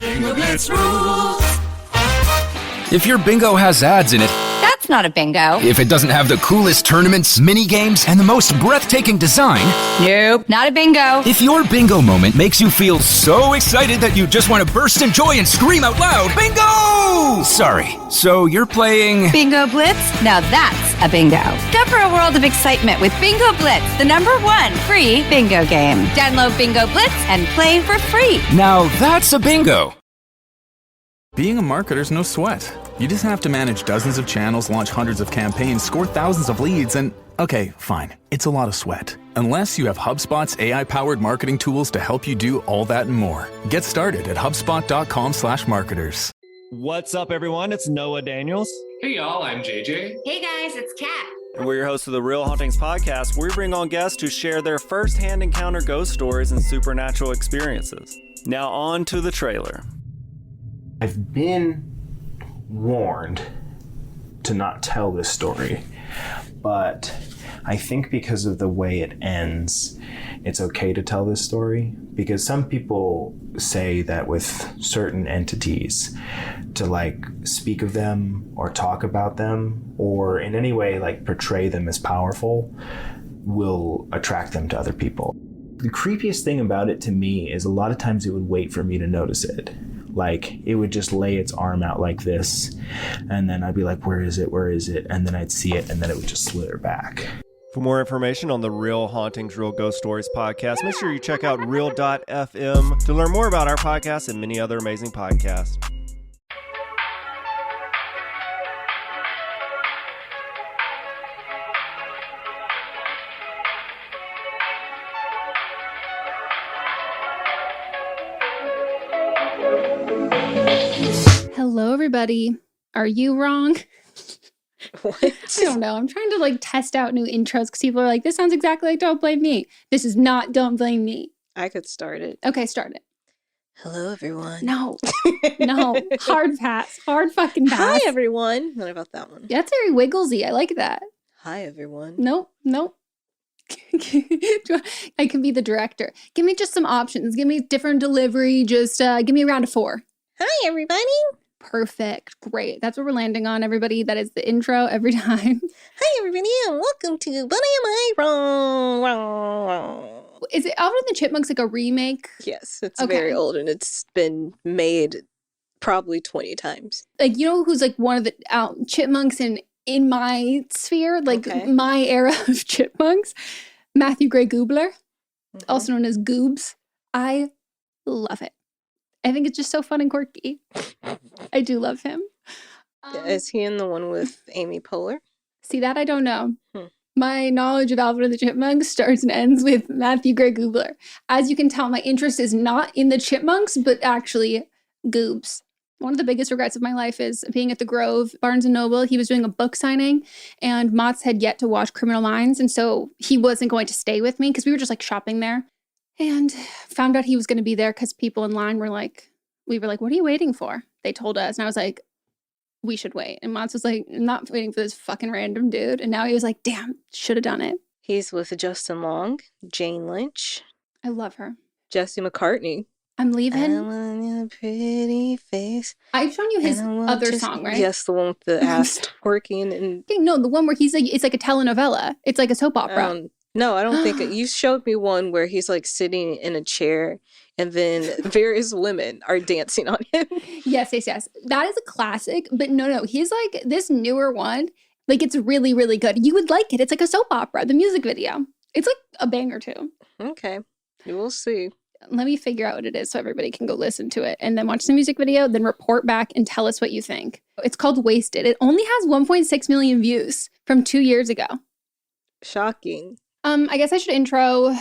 Bingo Blitz rules. If your bingo has ads in it, That's not a bingo. if it doesn't have the coolest tournaments, mini games, and the most breathtaking design, Nope, not a bingo. if your bingo moment makes you feel so excited that you just want to burst in joy and scream out loud, bingo! Sorry, so you're playing... Bingo Blitz? Now that's a bingo. Discover a world of excitement with Bingo Blitz, the #1 free bingo game. Download Bingo Blitz and play for free. Now that's a bingo. Being a marketer's no sweat. You just have to manage dozens of channels, launch hundreds of campaigns, score thousands of leads, and okay, fine, it's a lot of sweat. Unless you have HubSpot's AI-powered marketing tools to help you do all that and more. Get started at HubSpot.com/marketers. What's up, everyone? It's Noah Daniels. Hey y'all, I'm JJ. Hey guys, it's Kat. And we're your hosts of the Real Hauntings podcast, where we bring on guests to share their first-hand encounter ghost stories and supernatural experiences. Now on to the trailer. I've been warned to not tell this story, but I think because of the way it ends, it's okay to tell this story, because some people say that with certain entities, to like speak of them or talk about them or in any way like portray them as powerful will attract them to other people. The creepiest thing about it to me is a lot of times it would wait for me to notice it. Like, it would just lay its arm out like this, and then I'd be like, where is it? Where is it? And then I'd see it, and then it would just slither back. For more information on the Real Hauntings, Real Ghost Stories podcast, make sure you check out real.fm to learn more about our podcast and many other amazing podcasts. Hello, everybody. Are you wrong? What? I don't know. I'm trying to like test out new intros because people are like, this sounds exactly like Don't Blame Me. This is not Don't Blame Me. I could start it. Okay, start it. Hello, everyone. No. No. Hard pass. Hard fucking pass. Hi, everyone. What about that one? That's very wigglesy. I like that. Hi, everyone. Nope. Nope. I can be the director. Give me just some options. Give me different delivery. Just give me a round of 4. Hi, everybody. Perfect. Great. That's what we're landing on, everybody. That is the intro every time. Hi, everybody, and welcome to But Am I Wrong? Is it Alvin and the Chipmunks like a remake? Yes, it's Okay. very old, and it's been made probably 20 times. Like, you know who's like one of the chipmunks in my sphere? Like, Okay. my era of chipmunks? Matthew Gray Goobler, Mhm. also known as Goobs. I love it. I think it's just so fun and quirky. I do love him. Is he in the one with Amy Poehler? See, that I don't know. Hmm. My knowledge of Alvin and the Chipmunks starts and ends with Matthew Gray Goobler. As you can tell, my interest is not in the chipmunks, but actually Goobs. One of the biggest regrets of my life is being at the Grove, Barnes & Noble. He was doing a book signing, and Mott's had yet to watch Criminal Minds, and so he wasn't going to stay with me because we were just like shopping there. And found out he was going to be there because people in line were like, what are you waiting for? They told us. And I was like, we should wait. And Mons was like, I'm not waiting for this fucking random dude. And now he was like, damn, should have done it. He's with Justin Long, Jane Lynch, I love her. Jesse McCartney. I'm I leaving. want your pretty face. I've shown you his and I want other to- song, right? Yes, the one with the ass twerking and No, the one where he's like, it's like a telenovela. It's like a soap opera. no, I don't think it. You showed me one where he's like sitting in a chair and then various women are dancing on him. Yes. That is a classic. But no, he's like this newer one. Like, it's really, really good. You would like it. It's like a soap opera, the music video. It's like a banger too. Okay, we'll see. Let me figure out what it is so everybody can go listen to it and then watch the music video, then report back and tell us what you think. It's called Wasted. It only has 1.6 million views from 2 years ago. Shocking. I guess I should intro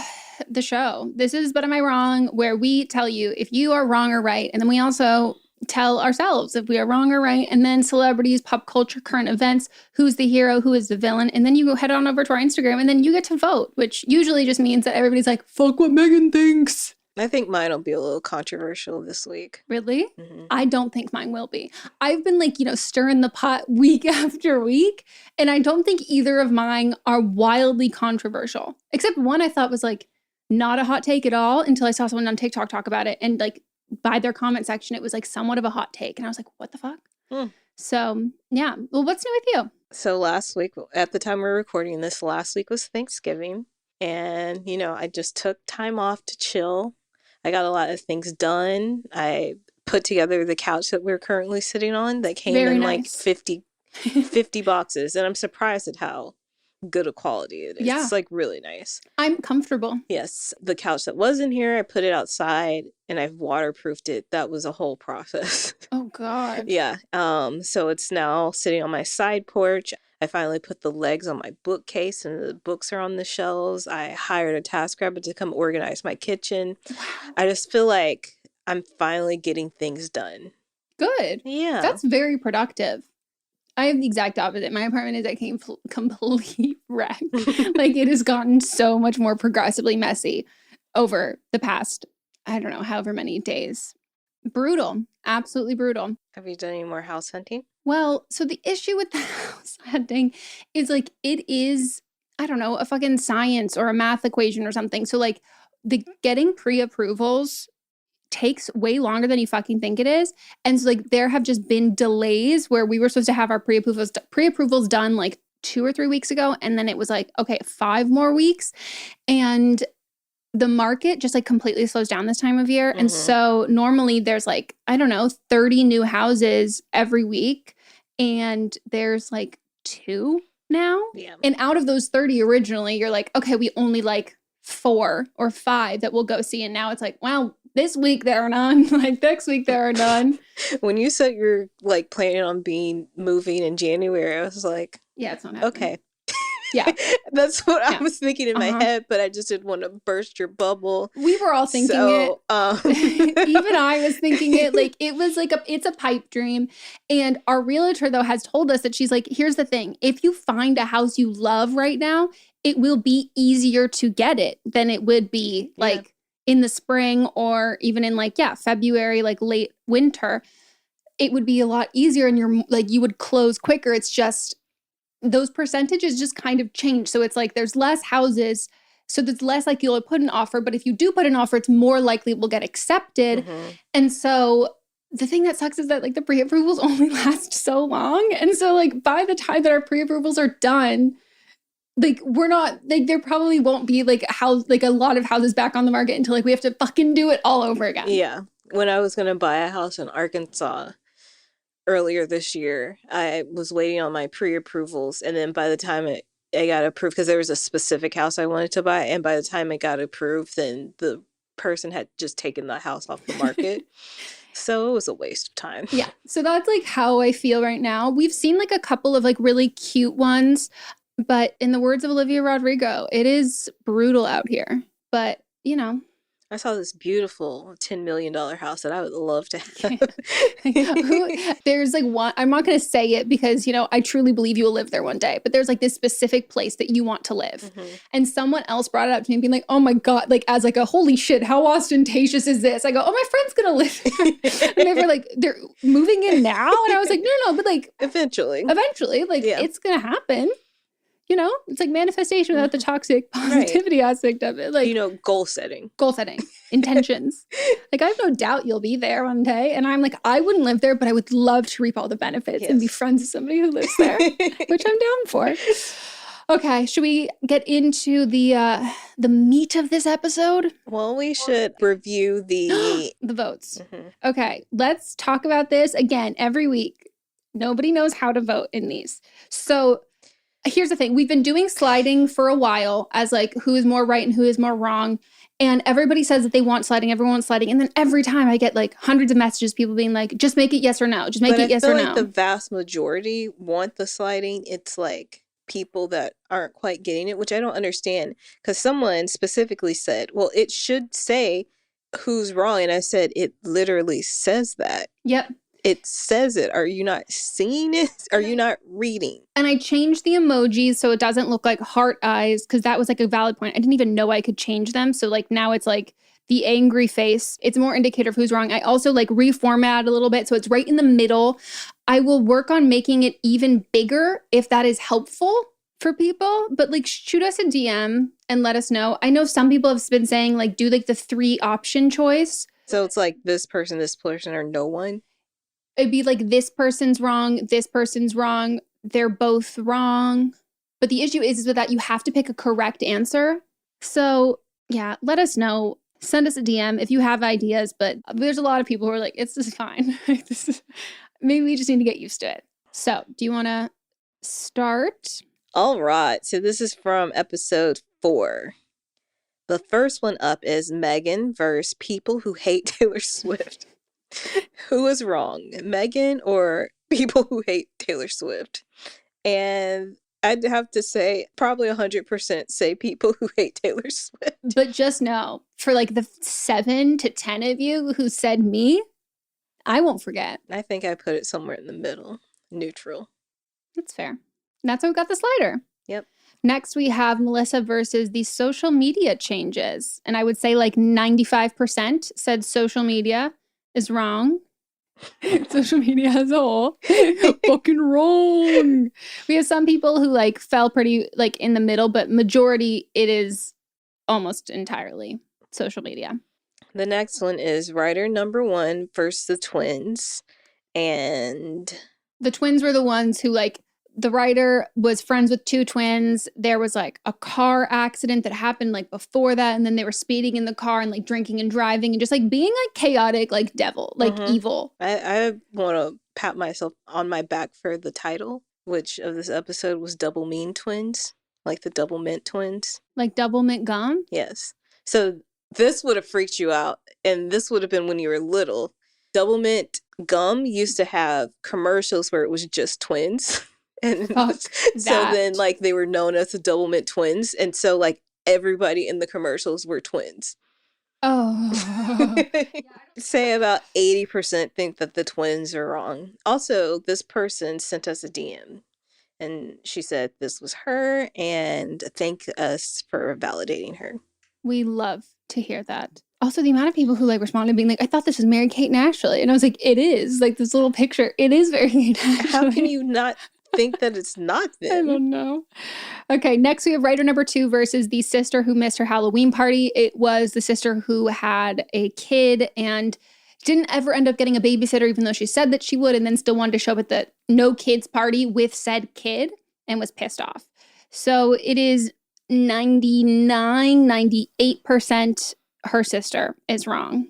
the show. This is But Am I Wrong? Where we tell you if you are wrong or right. And then we also tell ourselves if we are wrong or right. And then celebrities, pop culture, current events, who's the hero, who is the villain. And then you go head on over to our Instagram and then you get to vote, which usually just means that everybody's like, fuck what Megan thinks. I think mine will be a little controversial this week. Really? Mhm. I don't think mine will be. I've been like, stirring the pot week after week. And I don't think either of mine are wildly controversial. Except one I thought was like not a hot take at all until I saw someone on TikTok talk about it. And like by their comment section, it was like somewhat of a hot take. And I was like, what the fuck? Hmm. So yeah. Well, what's new with you? So last week, at the time we're recording this, last week was Thanksgiving. And, I just took time off to chill. I got a lot of things done. I put together the couch that we're currently sitting on that came Very in nice. like 50 boxes. And I'm surprised at how good a quality it is. Yeah. It's like really nice. I'm comfortable. Yes. The couch that was in here, I put it outside and I've waterproofed it. That was a whole process. Oh God. Yeah. So it's now sitting on my side porch. I finally put the legs on my bookcase and the books are on the shelves. I hired a TaskRabbit to come organize my kitchen. Wow. I just feel like I'm finally getting things done. Good. Yeah. That's very productive. I have the exact opposite. My apartment is a complete wreck. Like it has gotten so much more progressively messy over the past, I don't know, however many days. Brutal. Absolutely brutal. Have you done any more house hunting? Well, so the issue with the house hunting is like it is, I don't know, a fucking science or a math equation or something. So like the getting pre-approvals takes way longer than you fucking think it is. And so like there have just been delays where we were supposed to have our pre-approvals done like 2 or 3 weeks ago. And then it was like, okay, 5 more weeks. And the market just like completely slows down this time of year. And so normally there's like, I don't know, 30 new houses every week. And there's like 2 now. Yeah. And out of those 30 originally, you're like, okay, we only like 4 or 5 that we'll go see. And now it's like, wow, this week there are none. Like next week there are none. When you said you're like planning on moving in January, I was like, yeah, it's not happening. Okay. Yeah. That's what I was thinking in my head, but I just didn't want to burst your bubble. We were all thinking it. Even I was thinking it. Like it was like it's a pipe dream. And our realtor though has told us that she's like, here's the thing. If you find a house you love right now, it will be easier to get it than it would be like in the spring or even in like, February, like late winter. It would be a lot easier and you're like, you would close quicker. It's just those percentages just kind of change. So it's like there's less houses, so there's less like you'll put an offer. But if you do put an offer, it's more likely it will get accepted. And so the thing that sucks is that like the pre-approvals only last so long. And so like by the time that our pre-approvals are done, like we're not like there probably won't be like a lot of houses back on the market until like we have to fucking do it all over again. Yeah. When I was gonna buy a house in Arkansas earlier this year, I was waiting on my pre-approvals, and then by the time it got approved, because there was a specific house I wanted to buy, and by the time it got approved, then the person had just taken the house off the market. So it was a waste of time. Yeah. So that's like how I feel right now. We've seen like a couple of like really cute ones, but in the words of Olivia Rodrigo, it is brutal out here. But, I saw this beautiful $10 million house that I would love to have. There's like one, I'm not going to say it because, I truly believe you will live there one day, but there's like this specific place that you want to live. And someone else brought it up to me and being like, oh my God, like as like a holy shit, how ostentatious is this? I go, oh, my friend's going to live there. And they were like, they're moving in now? And I was like, no, but like Eventually, like it's going to happen. It's like manifestation without the toxic positivity aspect of it. Like, goal setting, intentions. Like, I have no doubt you'll be there one day. And I'm like, I wouldn't live there, but I would love to reap all the benefits and be friends with somebody who lives there, which I'm down for. Okay, should we get into the meat of this episode? Well, we should review the votes. Okay, let's talk about this again every week. Nobody knows how to vote in these. So here's the thing. We've been doing sliding for a while as like who is more right and who is more wrong. And everybody says that they want sliding. Everyone wants sliding. And then every time I get like hundreds of messages, people being like, just make it yes or no. Just make it yes or no. I feel like the vast majority want the sliding. It's like people that aren't quite getting it, which I don't understand. Because someone specifically said, well, it should say who's wrong. And I said, it literally says that. Yep. It says it. Are you not seeing it? Are you not reading? And I changed the emojis so it doesn't look like heart eyes because that was like a valid point. I didn't even know I could change them. So like now it's like the angry face. It's more indicator of who's wrong. I also like reformat a little bit so it's right in the middle. I will work on making it even bigger if that is helpful for people. But like shoot us a DM and let us know. I know some people have been saying like do like the 3 option choice. So it's like this person, or no one. It'd be like this person's wrong, they're both wrong. But the issue is with that you have to pick a correct answer. So yeah, let us know. Send us a DM if you have ideas, but there's a lot of people who are like, it's just fine. Maybe we just need to get used to it. So do you want to start? All right. So this is from episode 4. The first one up is Megan versus people who hate Taylor Swift. Who is wrong, Megan or people who hate Taylor Swift? And I'd have to say probably 100% say people who hate Taylor Swift. But just know, for like the 7 to 10 of you who said me, I won't forget. I think I put it somewhere in the middle, neutral. That's fair. And that's how we got the slider. Yep. Next, we have Melissa versus the social media changes. And I would say like 95% said social media is wrong. Social media as a whole. Fucking wrong. We have some people who like fell pretty like in the middle, but majority it is almost entirely social media. The next one is writer number 1 versus the twins. And the twins were the ones who like the writer was friends with 2 twins. There was like a car accident that happened like before that. And then they were speeding in the car and like drinking and driving and just like being like chaotic, like devil, like evil. I want to pat myself on my back for the title, which of this episode was Double Mean Twins, like the Double Mint Twins. Like Double Mint Gum? Yes. So this would have freaked you out. And this would have been when you were little. Double Mint Gum used to have commercials where it was just twins. And so then like they were known as the Double Mint Twins. And so like everybody in the commercials were twins. Oh. Say about 80% think that the twins are wrong. Also, this person sent us a DM and she said this was her and thank us for validating her. We love to hear that. Also, the amount of people who like responded being like, I thought this was Mary Kate and Ashley. And I was like, it is. Like this little picture, it is Mary Kate and Ashley. How can you not think that it's not them? I don't know. Okay, next we have writer number 2 versus the sister who missed her Halloween party. It was the sister who had a kid and didn't ever end up getting a babysitter, even though she said that she would, and then still wanted to show up at the no kids party with said kid and was pissed off. So it is 98% her sister is wrong.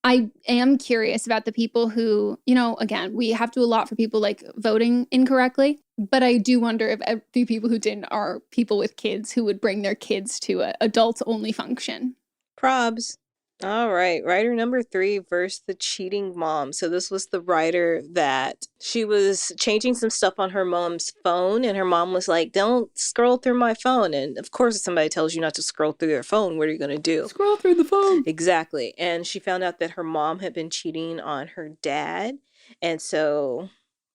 I am curious about the people who, you know, again, we have to allot for people like voting incorrectly, but I do wonder if the people who didn't are people with kids who would bring their kids to an adults-only function. Probs. All right, writer number 3 versus the cheating mom. So this was the writer that she was changing some stuff on her mom's phone and her mom was like, don't scroll through my phone. And of course, if somebody tells you not to scroll through their phone, what are you going to do? Scroll through the phone. Exactly. And she found out that her mom had been cheating on her dad. And so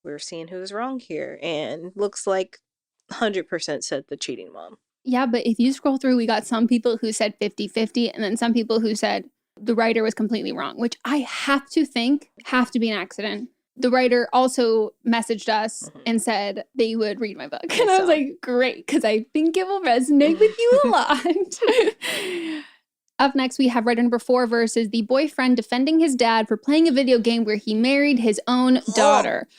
we're seeing who's wrong here. And looks like 100% said the cheating mom. Yeah, but if you scroll through, we got some people who said 50-50 and then some people who said the writer was completely wrong, which I have to think have to be an accident. The writer also messaged us and said they would read my book. And I was like, great, because I think it will resonate with you a lot. Up next, we have writer number 4 versus the boyfriend defending his dad for playing a video game where he married his own daughter.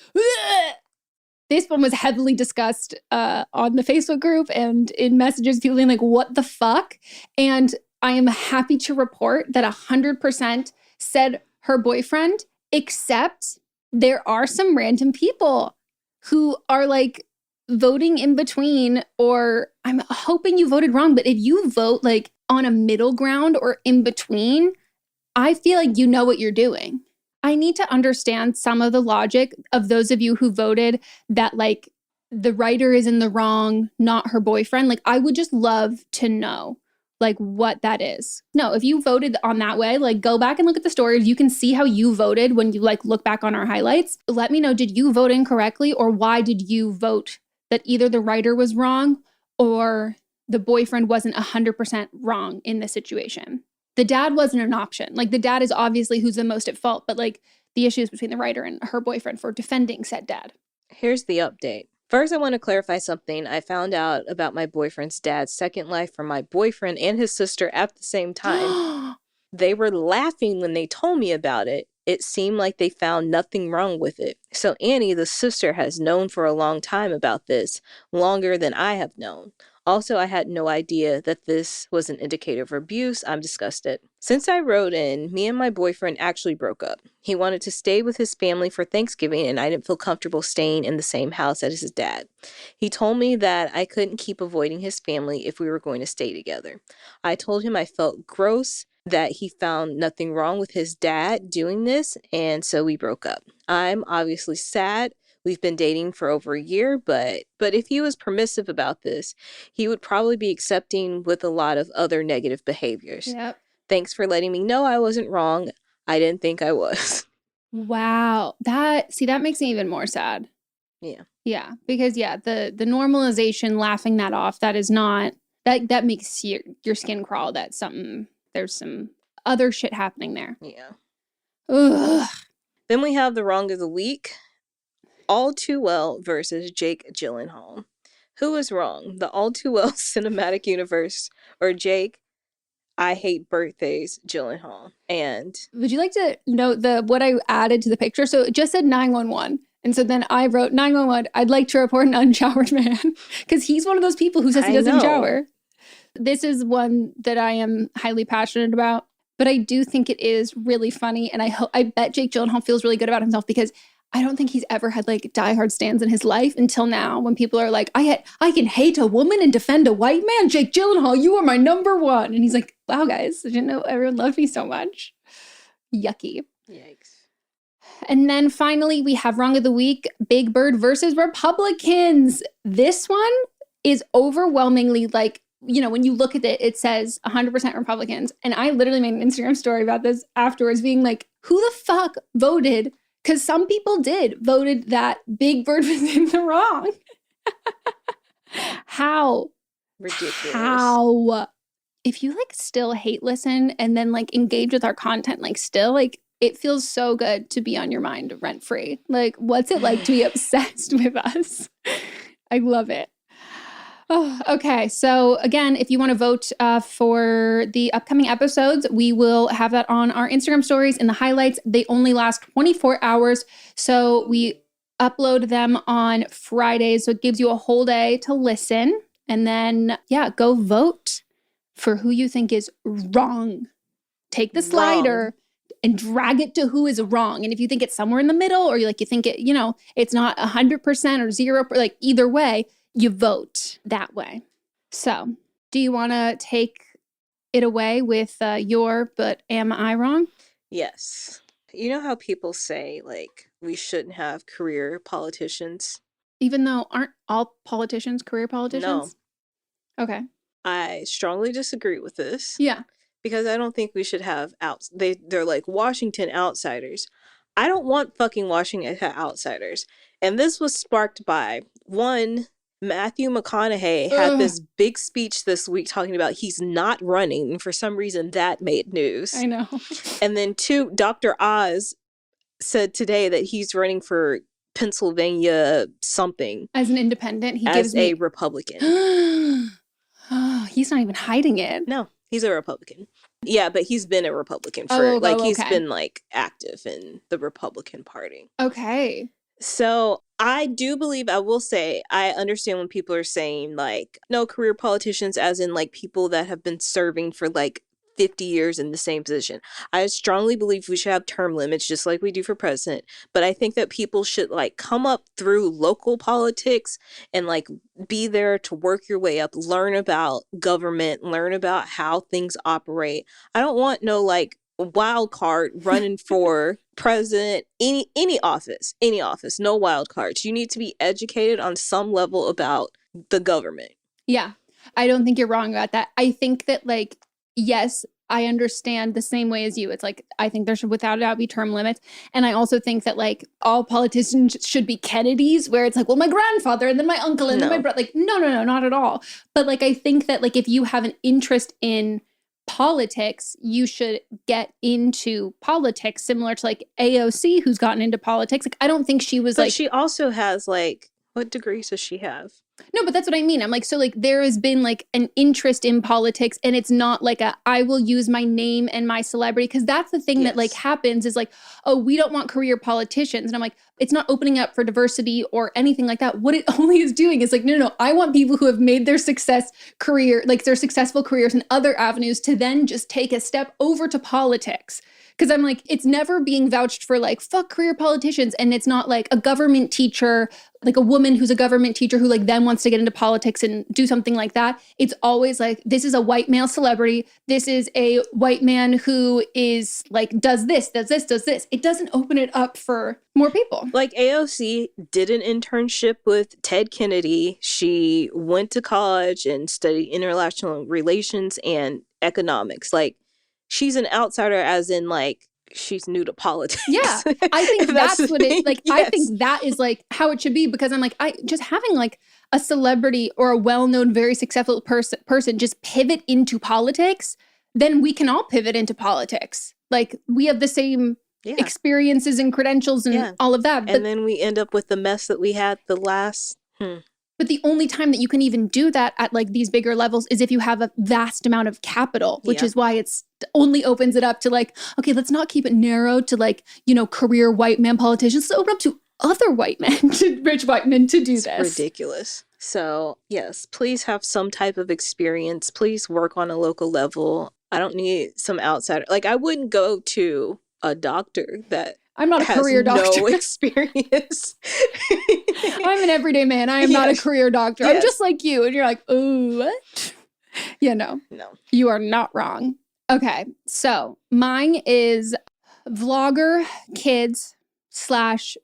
This one was heavily discussed on the Facebook group and in messages, people being like, what the fuck? And I am happy to report that 100% said her boyfriend, except there are some random people who are like voting in between, or I'm hoping you voted wrong, but if you vote like on a middle ground or in between, I feel like you know what you're doing. I need to understand some of the logic of those of you who voted that like the writer is in the wrong, not her boyfriend. Like I would just love to know like what that is. No, if you voted on that way, like go back and look at the stories. You can see how you voted when you like look back on our highlights. Let me know, did you vote incorrectly or why did you vote that either the writer was wrong or the boyfriend wasn't 100% wrong in this situation? The dad wasn't an option. Like the dad is obviously who's the most at fault, but like the issue is between the writer and her boyfriend for defending said dad. Here's the update. First, I want to clarify something. I found out about my boyfriend's dad's second life from my boyfriend and his sister at the same time. They were laughing when they told me about it. It seemed like they found nothing wrong with it. So Annie, the sister, has known for a long time about this, longer than I have known. Also, I had no idea that this was an indicator of abuse. I'm disgusted. Since I wrote in, me and my boyfriend actually broke up. He wanted to stay with his family for Thanksgiving, and I didn't feel comfortable staying in the same house as his dad. He told me that I couldn't keep avoiding his family if we were going to stay together. I told him I felt gross, that he found nothing wrong with his dad doing this, and so we broke up. I'm obviously sad. We've been dating for over a year, but if he was permissive about this, he would probably be accepting with a lot of other negative behaviors. Yep. Thanks for letting me know I wasn't wrong. I didn't think I was. Wow. That makes me even more sad. Yeah. Yeah. Because the normalization, laughing that off, that is not, that makes your skin crawl. That's something, there's some other shit happening there. Yeah. Ugh. Then we have the wrong of the week. All Too Well versus Jake Gyllenhaal. Who is wrong? The All Too Well cinematic universe or Jake, I hate birthdays, Gyllenhaal? And would you like to note what I added to the picture? So it just said 911. And so then I wrote 911, I'd like to report an unshowered man. Because he's one of those people who says he doesn't shower. This is one that I am highly passionate about. But I do think it is really funny. And I bet Jake Gyllenhaal feels really good about himself because I don't think he's ever had like diehard stands in his life until now when people are like, I can hate a woman and defend a white man. Jake Gyllenhaal, you are my number one. And he's like, wow, guys, I didn't know everyone loved me so much. Yucky. Yikes. And then finally, we have Wrong of the Week, Big Bird versus Republicans. This one is overwhelmingly like, when you look at it, it says 100% Republicans. And I literally made an Instagram story about this afterwards being like, who the fuck voted? Because some people voted that Big Bird was in the wrong. How? Ridiculous. How? If you like still hate listen and then like engage with our content, like still like it feels so good to be on your mind rent free. Like what's it like to be obsessed with us? I love it. Oh, okay. So again, if you want to vote for the upcoming episodes, we will have that on our Instagram stories in the highlights. They only last 24 hours. So we upload them on Fridays. So it gives you a whole day to listen. And then, go vote for who you think is wrong. Take the slider and drag it to who is wrong. And if you think it's somewhere in the middle or you think it, it's not 100% or 0%, like either way, you vote that way. So, do you want to take it away with but am I wrong? Yes. You know how people say, like, we shouldn't have career politicians? Even though aren't all politicians career politicians? No. Okay. I strongly disagree with this. Yeah. Because I don't think we should have they're like Washington outsiders. I don't want fucking Washington outsiders. And this was sparked by one, Matthew McConaughey had this big speech this week talking about he's not running. And for some reason, that made news. I know. And then two, Dr. Oz said today that he's running for Pennsylvania something. As an independent, as a Republican. Oh, he's not even hiding it. No, he's a Republican. Yeah, but he's been a Republican for, he's been, like, active in the Republican Party. Okay. So I do believe, I will say, I understand when people are saying, like, no career politicians, as in, like, people that have been serving for, like, 50 years in the same position. I strongly believe we should have term limits, just like we do for president. But I think that people should, like, come up through local politics and, like, be there to work your way up, learn about government, learn about how things operate. I don't want no, like, wild card running for president, any office, no wild cards. You need to be educated on some level about the government. Yeah, I don't think you're wrong about that. I think that, like, yes, I understand the same way as you. It's like, I think there should without a doubt be term limits. And I also think that, like, all politicians should be Kennedys, where it's like, well, my grandfather and then my uncle and then my brother. Like, no, not at all. But, like, I think that, like, if you have an interest in politics, you should get into politics, similar to, like, AOC, who's gotten into politics. Like, I don't think she was, but like... she also has, like, what degrees does she have? No, but that's what I mean. I'm like, so like there has been like an interest in politics, and it's not like I will use my name and my celebrity, because that's the thing that like happens is like, oh, we don't want career politicians. And I'm like, it's not opening up for diversity or anything like that. What it only is doing is like, no, I want people who have made their their successful careers in other avenues to then just take a step over to politics. Because I'm like, it's never being vouched for like, fuck career politicians. And it's not like a government teacher, like a woman who's a government teacher who like then wants to get into politics and do something like that. It's always like, this is a white male celebrity. This is a white man who is like, does this. It doesn't open it up for more people. Like AOC did an internship with Ted Kennedy. She went to college and studied international relations and economics. Like, she's an outsider, as in like she's new to politics. Yeah, I think that's what it like. Yes. I think that is like how it should be, because I'm like, I just having like a celebrity or a well-known, very successful person just pivot into politics, then we can all pivot into politics. Like we have the same experiences and credentials and all of that. And then we end up with the mess that we had the last. But the only time that you can even do that at like these bigger levels is if you have a vast amount of capital, which is why it's only opens it up to like, okay, let's not keep it narrow to like, you know, career white man politicians. Let's open up to other white men, rich white men to do this. Ridiculous. So yes, please have some type of experience. Please work on a local level. I don't need some outsider. Like I wouldn't go to a doctor that I'm not a career doctor. No experience. I'm an everyday man. I am not a career doctor. I'm just like you. And you're like, oh, what? Yeah, no. You are not wrong. Okay. So mine is vlogger kids /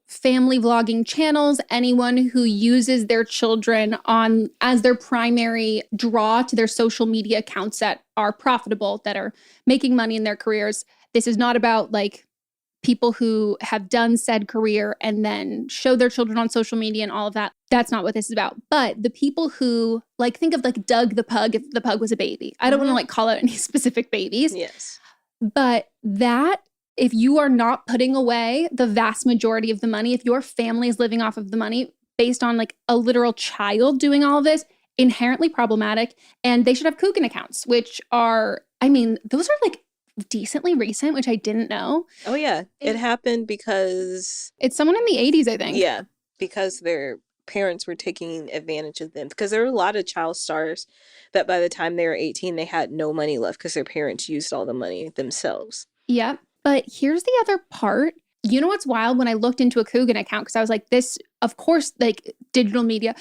family vlogging channels. Anyone who uses their children on as their primary draw to their social media accounts that are profitable, that are making money in their careers. This is not about like people who have done said career and then show their children on social media and all of that. That's not what this is about. But the people who like, think of like Doug the pug, if the pug was a baby. I don't want to like call out any specific babies. Yes. But that, if you are not putting away the vast majority of the money, if your family is living off of the money based on like a literal child doing all of this, inherently problematic. And they should have Coogan accounts, which are, I mean, those are like decently recent, which I didn't know. Oh yeah, it happened because it's someone in the 80s, I think. Yeah, because their parents were taking advantage of them, because there were a lot of child stars that by the time they were 18 they had no money left because their parents used all the money themselves. Yep. But here's the other part. You know what's wild? When I looked into a Coogan account, because I was like, this, of course, like digital media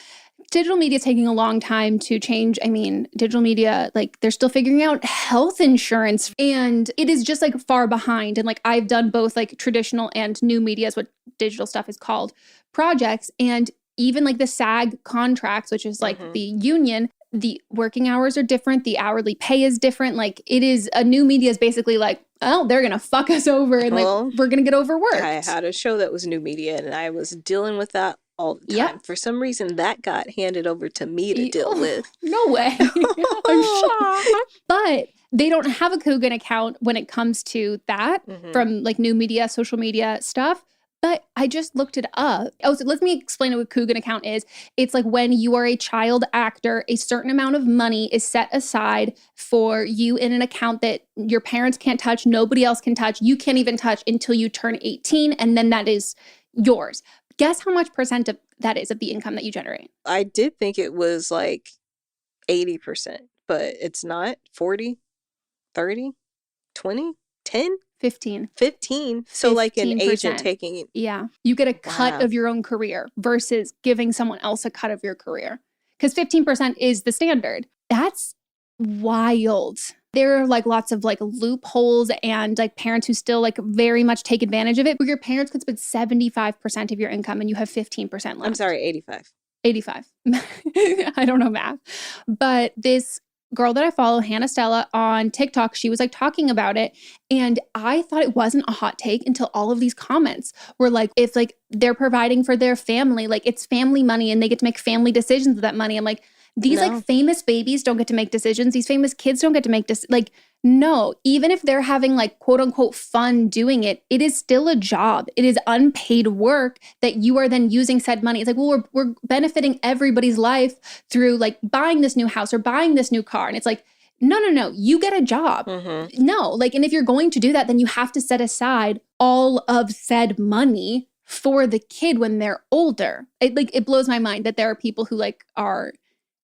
is taking a long time to change. I mean, digital media, like they're still figuring out health insurance, and it is just like far behind. And like I've done both like traditional and new media, is what digital stuff is called, projects. And even like the SAG contracts, which is like the union, the working hours are different. The hourly pay is different. Like it is, a new media is basically like, oh, they're going to fuck us over and like we're going to get overworked. I had a show that was new media and I was dealing with that all the time. Yep. For some reason, that got handed over to me to deal with. No way. I'm shocked. But they don't have a Coogan account when it comes to that from like new media, social media stuff. But I just looked it up. Oh, so let me explain what a Coogan account is. It's like when you are a child actor, a certain amount of money is set aside for you in an account that your parents can't touch, nobody else can touch, you can't even touch until you turn 18, and then that is yours. Guess how much percent of that is of the income that you generate? I did think it was like 80%, but it's not. 40, 30, 20, 10? 15. So like an agent taking. Yeah. You get a cut of your own career versus giving someone else a cut of your career. Because 15% is the standard. That's wild. There are like lots of like loopholes and like parents who still like very much take advantage of it. Where your parents could spend 75% of your income and you have 15% left. I'm sorry, 85. 85. I don't know math. But this girl that I follow, Hannah Stella, on TikTok, she was like talking about it. And I thought it wasn't a hot take until all of these comments were like, if like they're providing for their family, like it's family money and they get to make family decisions with that money. I'm like, These No. like famous babies don't get to make decisions. These famous kids don't get to make like, no, even if they're having like quote unquote fun doing it, it is still a job. It is unpaid work that you are then using said money. It's like, well, we're benefiting everybody's life through like buying this new house or buying this new car. And it's like, no, you get a job. Mm-hmm. No, like, and if you're going to do that, then you have to set aside all of said money for the kid when they're older. It blows my mind that there are people who like are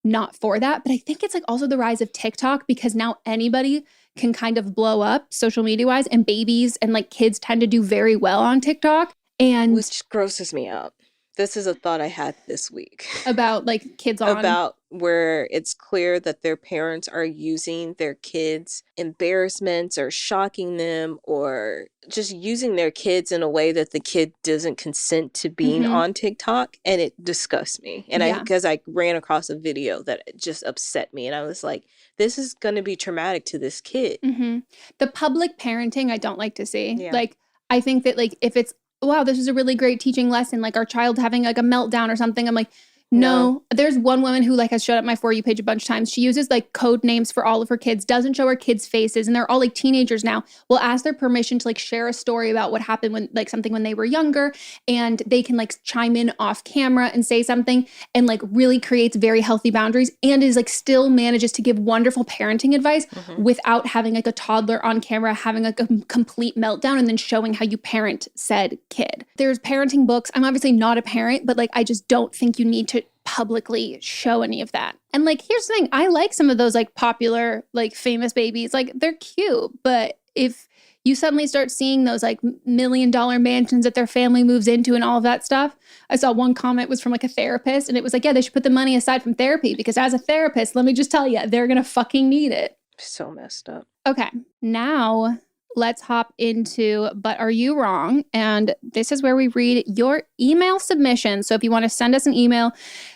not for that. But I think it's like also the rise of TikTok, because now anybody can kind of blow up social media wise, and babies and like kids tend to do very well on TikTok. And Which grosses me out. This is a thought I had this week. about like kids on. About where it's clear that their parents are using their kids' embarrassments or shocking them, or just using their kids in a way that the kid doesn't consent to being Mhm. on TikTok. And it disgusts me. And Yeah. because I ran across a video that just upset me. And I was like, this is going to be traumatic to this kid. Mhm. The public parenting I don't like to see. Yeah. Like, I think that like if it's, wow, this is a really great teaching lesson, like our child having like a meltdown or something, I'm like, no. There's one woman who like has showed up my For You page a bunch of times. She uses like code names for all of her kids, doesn't show her kids' faces, and they're all like teenagers now. Will ask their permission to like share a story about what happened when like something when they were younger, and they can like chime in off camera and say something, and like really creates very healthy boundaries, and is like still manages to give wonderful parenting advice without having like a toddler on camera having like a complete meltdown and then showing how you parent said kid. There's parenting books. I'm obviously not a parent, but like I just don't think you need to publicly show any of that. And like, here's the thing, I like some of those like popular, like famous babies, like they're cute, but if you suddenly start seeing those like $1 million mansions that their family moves into and all of that stuff. I saw one comment was from like a therapist, and it was like, yeah, they should put the money aside from therapy, because as a therapist, let me just tell you, they're going to fucking need it. So messed up. Okay, now let's hop into But Are You Wrong? And this is where we read your email submission. So if you want to send us an email,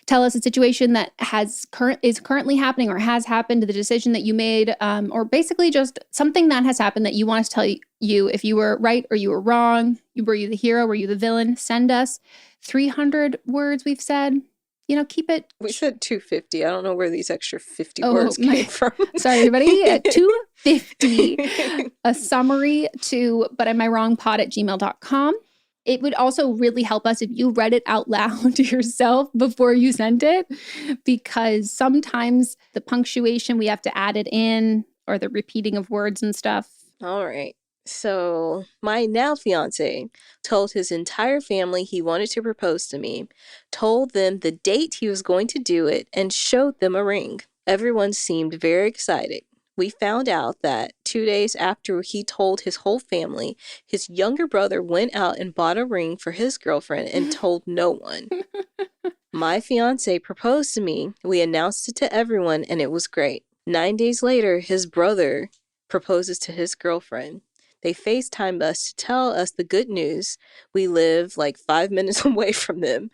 tell us a situation that is currently happening or has happened, the decision that you made, or basically just something that has happened that you want us to tell you if you were right or you were wrong. Were you the hero? Were you the villain? Send us 300 words, we've said. You know, keep it. We said 250. I don't know where these extra 50 words came from. Sorry, everybody. 250. A summary to butamiwrongpod@gmail.com. It would also really help us if you read it out loud to yourself before you sent it, because sometimes the punctuation, we have to add it in, or the repeating of words and stuff. All right. So my now fiance told his entire family he wanted to propose to me, told them the date he was going to do it, and showed them a ring. Everyone seemed very excited. We found out that 2 days after he told his whole family, his younger brother went out and bought a ring for his girlfriend and told no one. My fiance proposed to me. We announced it to everyone, and it was great. 9 days later, his brother proposes to his girlfriend. They FaceTimed us to tell us the good news. We live like 5 minutes away from them,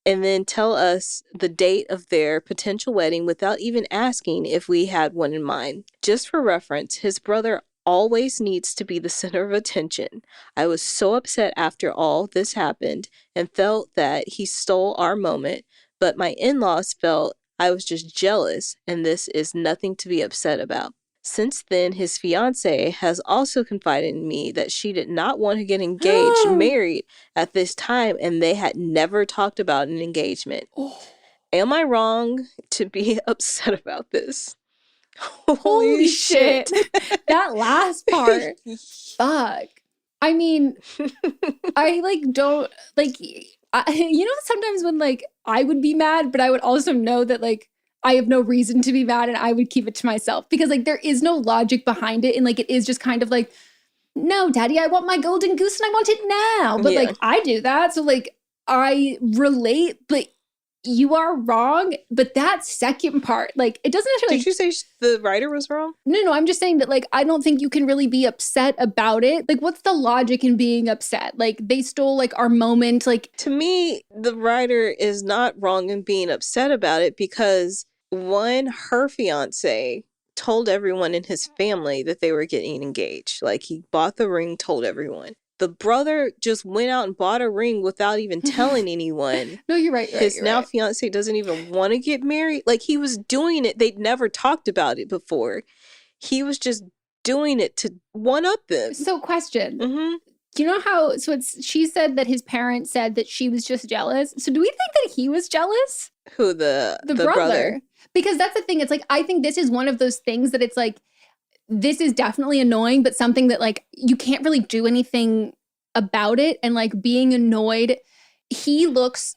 and then tell us the date of their potential wedding without even asking if we had one in mind. Just for reference, his brother always needs to be the center of attention. I was so upset after all this happened and felt that he stole our moment, but my in-laws felt I was just jealous, and this is nothing to be upset about. Since then, his fiance has also confided in me that she did not want to get engaged, married at this time, and they had never talked about an engagement. Am I wrong to be upset about this? Holy shit. That last part. Fuck. I mean, I like don't like, you know, sometimes when like I would be mad, but I would also know that like I have no reason to be mad, and I would keep it to myself, because like there is no logic behind it. And like it is just kind of like, no, daddy, I want my golden goose and I want it now. But like I do that. So like I relate, but you are wrong. But that second part, like it doesn't actually. Did you say the writer was wrong? No, I'm just saying that like I don't think you can really be upset about it. Like what's the logic in being upset? Like they stole like our moment. Like to me, the writer is not wrong in being upset about it, because one, her fiance told everyone in his family that they were getting engaged. Like he bought the ring, told everyone. the brother just went out and bought a ring without even telling anyone. No, you're right. His now fiance doesn't even want to get married. Like, he was doing it. They'd never talked about it before. He was just doing it to one up them. So, question. Mm-hmm. You know how, she said that his parents said that she was just jealous. So do we think that he was jealous? Who, the brother? Because that's the thing. It's like, I think this is one of those things that it's like, this is definitely annoying, but something that like, you can't really do anything about it. And like being annoyed, he looks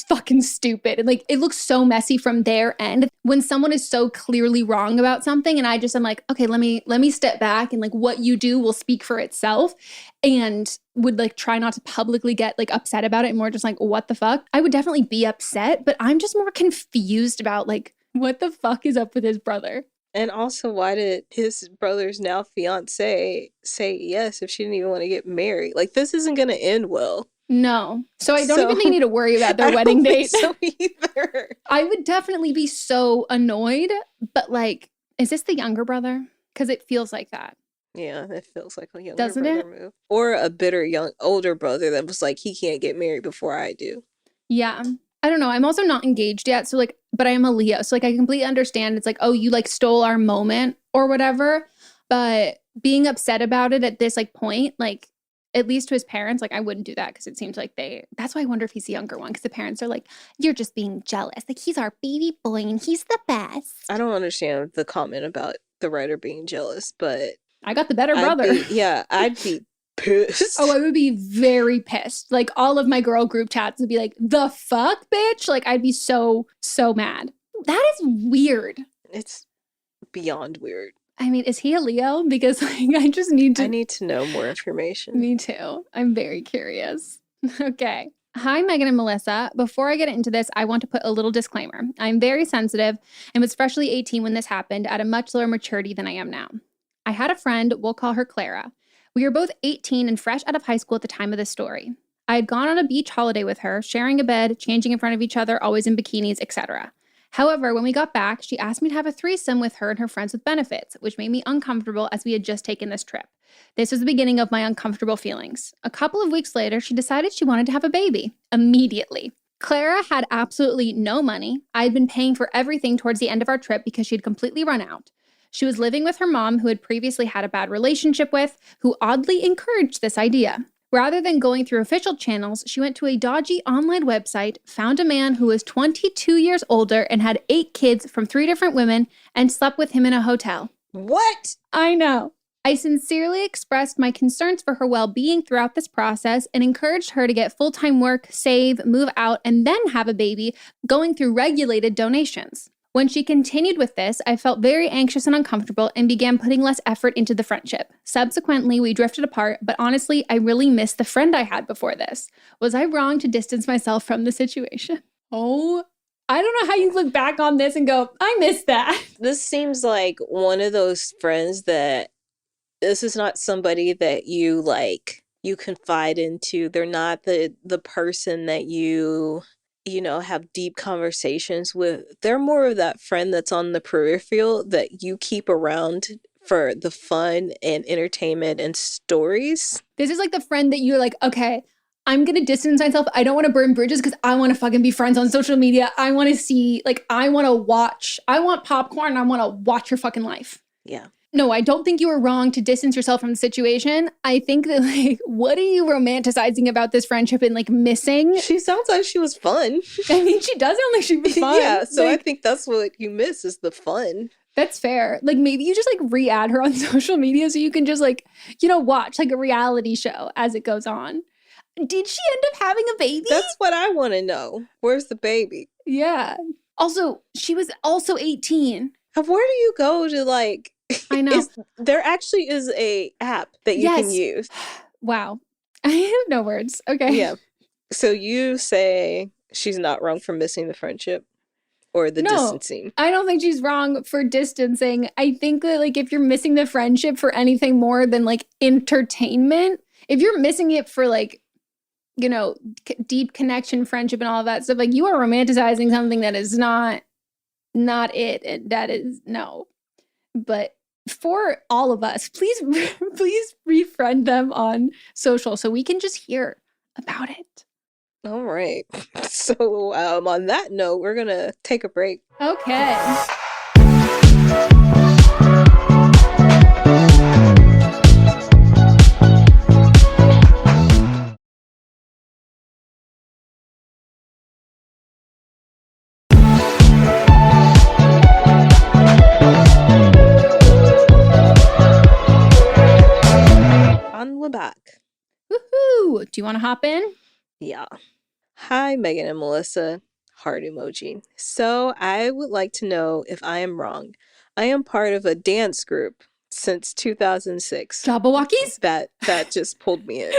fucking stupid. And like, it looks so messy from their end when someone is so clearly wrong about something. And I'm like, okay, let me step back, and like what you do will speak for itself, and would like try not to publicly get like upset about it and more just like, what the fuck? I would definitely be upset, but I'm just more confused about like, what the fuck is up with his brother? And also, why did his brother's now fiance say yes if she didn't even want to get married? Like, this isn't going to end well. No. So I don't even think you need to worry about their wedding date. So either. I would definitely be so annoyed, but like, is this the younger brother? Because it feels like that. Yeah, it feels like a younger Doesn't brother it? move. Or a bitter older brother that was like, he can't get married before I do. Yeah. I don't know. I'm also not engaged yet. So like, but I am a Leo. So like, I completely understand. It's like, oh, you like stole our moment or whatever. But being upset about it at this like point, like, at least to his parents, like I wouldn't do that, because it seems like that's why I wonder if he's the younger one, because the parents are like, you're just being jealous. Like, he's our baby boy and he's the best. I don't understand the comment about the writer being jealous, but I got the better brother. I'd be pissed. Oh, I would be very pissed. Like, all of my girl group chats would be like, the fuck, bitch? Like, I'd be so mad. That is weird. It's beyond weird. I mean, is he a Leo? Because like, I need to know more information. Me too. I'm very curious. Okay. Hi, Megan and Melissa. Before I get into this, I want to put a little disclaimer. I'm very sensitive and was freshly 18 when this happened, at a much lower maturity than I am now. I had a friend, we'll call her Clara. We were both 18 and fresh out of high school at the time of this story. I had gone on a beach holiday with her, sharing a bed, changing in front of each other, always in bikinis, etc. However, when we got back, she asked me to have a threesome with her and her friends with benefits, which made me uncomfortable as we had just taken this trip. This was the beginning of my uncomfortable feelings. A couple of weeks later, she decided she wanted to have a baby. Immediately. Clara had absolutely no money. I had been paying for everything towards the end of our trip because she had completely run out. She was living with her mom, who had previously had a bad relationship with, who oddly encouraged this idea. Rather than going through official channels, she went to a dodgy online website, found a man who was 22 years older and had 8 kids from 3 different women, and slept with him in a hotel. What? I know. I sincerely expressed my concerns for her well-being throughout this process and encouraged her to get full-time work, save, move out, and then have a baby, going through regulated donations. When she continued with this, I felt very anxious and uncomfortable and began putting less effort into the friendship. Subsequently, we drifted apart, but honestly, I really missed the friend I had before this. Was I wrong to distance myself from the situation? Oh, I don't know how you look back on this and go, I missed that. This seems like one of those friends that this is not somebody that you confide into. They're not the person that you have deep conversations with. They're more of that friend that's on the peripheral that you keep around for the fun and entertainment and stories. This is like the friend that you're like, okay, I'm going to distance myself. I don't want to burn bridges because I want to fucking be friends on social media. I want to see, I want to watch. I want popcorn. I want to watch your fucking life. Yeah. No, I don't think you were wrong to distance yourself from the situation. I think that, what are you romanticizing about this friendship and, missing? She sounds like she was fun. I mean, she does sound like she was fun. Yeah, so I think that's what you miss is the fun. That's fair. Maybe you just, re-add her on social media so you can just, watch, a reality show as it goes on. Did she end up having a baby? That's what I want to know. Where's the baby? Yeah. Also, she was also 18. Where do you go to, I know. There actually is a app that you can use. Wow. I have no words. Okay. Yeah. So you say she's not wrong for missing the friendship or the distancing? I don't think she's wrong for distancing. I think that if you're missing the friendship for anything more than entertainment, if you're missing it for deep connection, friendship, and all of that stuff, you are romanticizing something that is not it. And that is no. But for all of us, please refriend them on social so we can just hear about it. All right. So on that note, we're going to take a break. Okay. And we're back. Woohoo! Do you want to hop in? Yeah. Hi, Megan and Melissa. Heart emoji. So I would like to know if I am wrong. I am part of a dance group since 2006. Jabberwockies? That just pulled me in.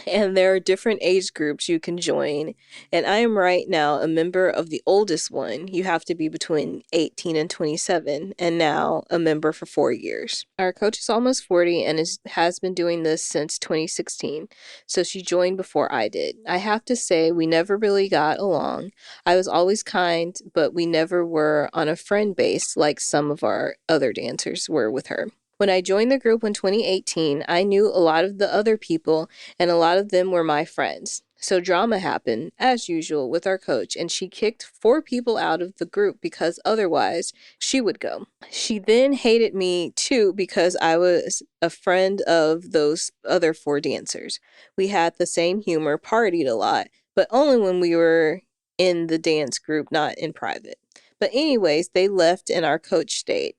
And there are different age groups you can join. And I am right now a member of the oldest one. You have to be between 18 and 27, and now a member for 4 years. Our coach is almost 40 and has been doing this since 2016. So she joined before I did. I have to say, we never really got along. I was always kind, but we never were on a friend base like some of our other dancers were with her. When I joined the group in 2018, I knew a lot of the other people, and a lot of them were my friends. So drama happened, as usual, with our coach, and she kicked 4 people out of the group because otherwise she would go. She then hated me too because I was a friend of those other 4 dancers. We had the same humor, partied a lot, but only when we were in the dance group, not in private. But anyways, they left and our coach stayed.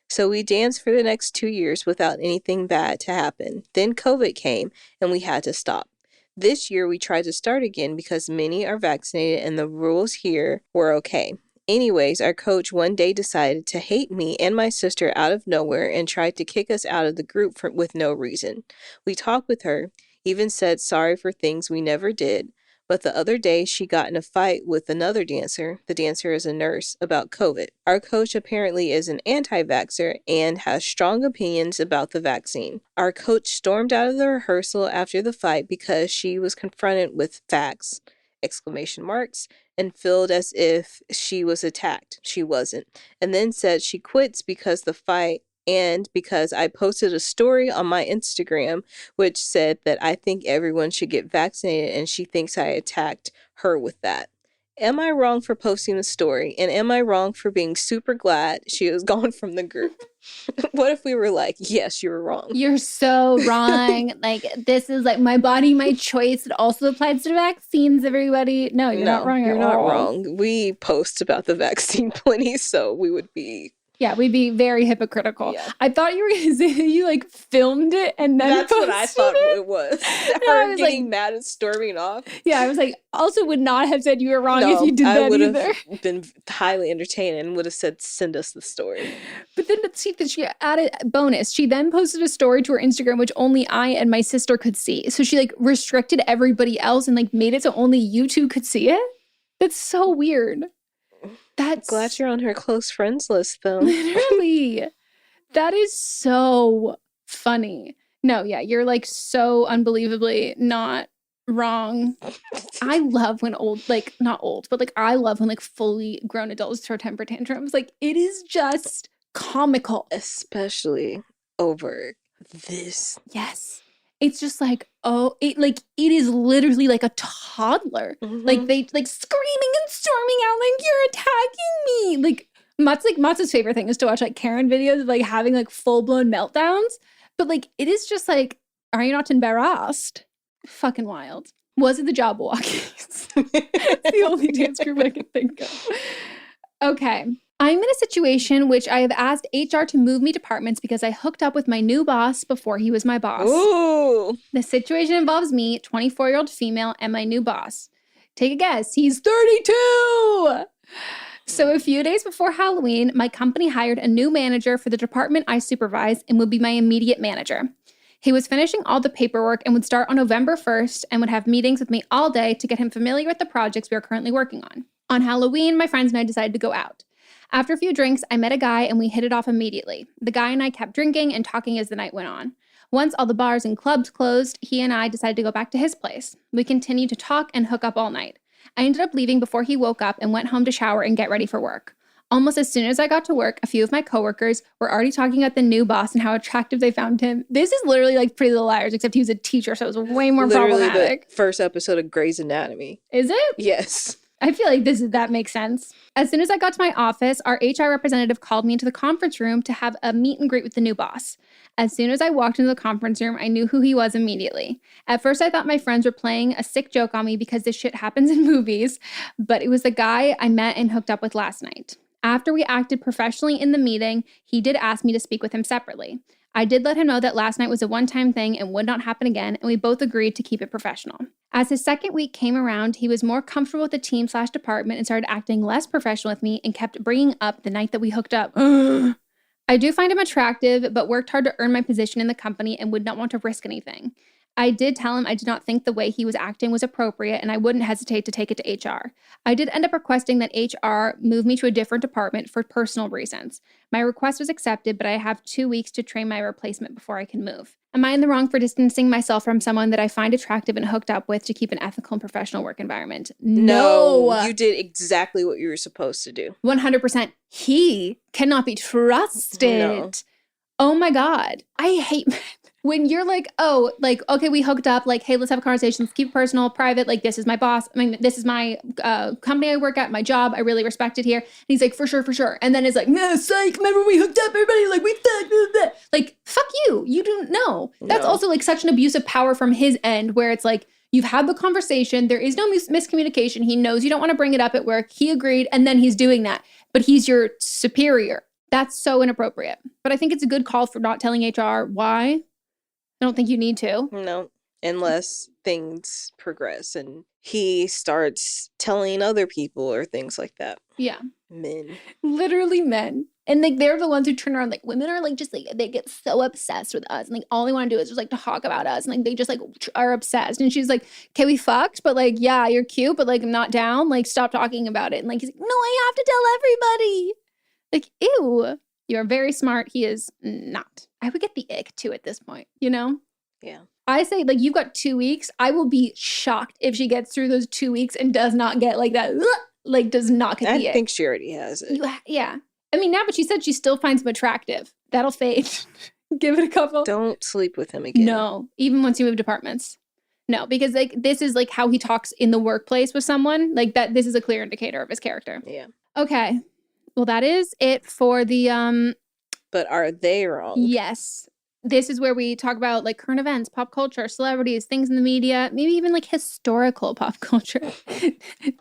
So we danced for the next 2 years without anything bad to happen. Then COVID came and we had to stop. This year we tried to start again because many are vaccinated and the rules here were okay. Anyways, our coach one day decided to hate me and my sister out of nowhere and tried to kick us out of the group with no reason. We talked with her, even said sorry for things we never did. But the other day, she got in a fight with another dancer. The dancer is a nurse, about COVID. Our coach apparently is an anti-vaxxer and has strong opinions about the vaccine. Our coach stormed out of the rehearsal after the fight because she was confronted with facts, ! And felt as if she was attacked. She wasn't. And then said she quits because the fight and because I posted a story on my Instagram which said that I think everyone should get vaccinated and she thinks I attacked her with that. Am I wrong for posting the story? And am I wrong for being super glad she was gone from the group? What if we were like, yes, you were wrong? You're so wrong. Like, this is like my body, my choice. It also applies to vaccines, everybody. No, you're not wrong. You're not wrong. We post about the vaccine plenty, so we would be... Yeah, we'd be very hypocritical. Yeah. I thought you were going to say that you like filmed it and then That's posted what I thought it was. Her was getting like, mad and storming off. Yeah, I was like, also would not have said you were wrong if you did I that would either. have been highly entertained and would have said, send us the story. But then see that she added bonus. She then posted a story to her Instagram, which only I and my sister could see. So she like restricted everybody else and like made it so only you two could see it. That's so weird. That's Glad you're on her close friends list, though. literally. That is so funny. No, yeah, you're like so unbelievably not wrong. I love when not old, but like I love when like fully grown adults throw temper tantrums. Like it is just comical. Especially over this. Yes. It's just like, oh, it is literally like a toddler. Mm-hmm. Like they like screaming and storming out like you're attacking me. Like Matt's favorite thing is to watch like Karen videos of like having like full-blown meltdowns. But like it is just like, are you not embarrassed? Fucking wild. Was it the Jabberwockies? It's the only dance group I can think of. Okay. I'm in a situation which I have asked HR to move me departments because I hooked up with my new boss before he was my boss. Ooh. The situation involves me, 24-year-old female, and my new boss. Take a guess. He's 32! So a few days before Halloween, my company hired a new manager for the department I supervise and would be my immediate manager. He was finishing all the paperwork and would start on November 1st and would have meetings with me all day to get him familiar with the projects we are currently working on. On Halloween, my friends and I decided to go out. After a few drinks, I met a guy and we hit it off immediately. The guy and I kept drinking and talking as the night went on. Once all the bars and clubs closed, he and I decided to go back to his place. We continued to talk and hook up all night. I ended up leaving before he woke up and went home to shower and get ready for work. Almost as soon as I got to work, a few of my coworkers were already talking about the new boss and how attractive they found him. This is literally like Pretty Little Liars, except he was a teacher, so it was way more Literally problematic. the first episode of Grey's Anatomy. Is it? Yes. I feel like that makes sense. As soon as I got to my office, our HR representative called me into the conference room to have a meet and greet with the new boss. As soon as I walked into the conference room, I knew who he was immediately. At first, I thought my friends were playing a sick joke on me because this shit happens in movies, but it was the guy I met and hooked up with last night. After we acted professionally in the meeting, he did ask me to speak with him separately. I did let him know that last night was a one-time thing and would not happen again, and we both agreed to keep it professional. As his second week came around, he was more comfortable with the team/department and started acting less professional with me and kept bringing up the night that we hooked up. I do find him attractive, but worked hard to earn my position in the company and would not want to risk anything. I did tell him I did not think the way he was acting was appropriate and I wouldn't hesitate to take it to HR. I did end up requesting that HR move me to a different department for personal reasons. My request was accepted, but I have 2 weeks to train my replacement before I can move. Am I in the wrong for distancing myself from someone that I find attractive and hooked up with to keep an ethical and professional work environment? No. You did exactly what you were supposed to do. 100%. He cannot be trusted. No. Oh my God. I hate men. When you're like, oh, like, okay, we hooked up, like, hey, let's have a conversation, let's keep it personal, private, like, this is my boss, I mean, this is my company I work at, my job, I really respect it here. And he's like, for sure. And then it's like, no, psych, remember we hooked up, everybody, like, we fucked, blah, blah. Like, fuck you, you don't know. That's also, like, such an abuse of power from his end, where it's like, you've had the conversation, there is no miscommunication, he knows you don't want to bring it up at work, he agreed, and then he's doing that. But he's your superior. That's so inappropriate. But I think it's a good call for not telling HR. Why? I don't think you need to. No, unless things progress and he starts telling other people or things like that. Yeah. Men. Literally men. And like they're the ones who turn around, like women are like just like they get so obsessed with us and like all they want to do is just like talk about us and like they just like are obsessed. And she's like, okay, we fucked, but like, yeah, you're cute, but like I'm not down. Like stop talking about it. And like he's like, no, I have to tell everybody. Like, ew. You're very smart. He is not. I would get the ick too at this point, you know? Yeah. I say, like, you've got 2 weeks. I will be shocked if she gets through those 2 weeks and does not get like that, like, does not get the ick. I think she already has it. Yeah. I mean, now, but she said she still finds him attractive. That'll fade. Give it a couple. Don't sleep with him again. No, even once you move departments. No, because, like, this is, like, how he talks in the workplace with someone. Like, that. This is a clear indicator of his character. Yeah. Okay. Well, that is it for the But are they wrong? Yes. This is where we talk about like current events, pop culture, celebrities, things in the media, maybe even like historical pop culture.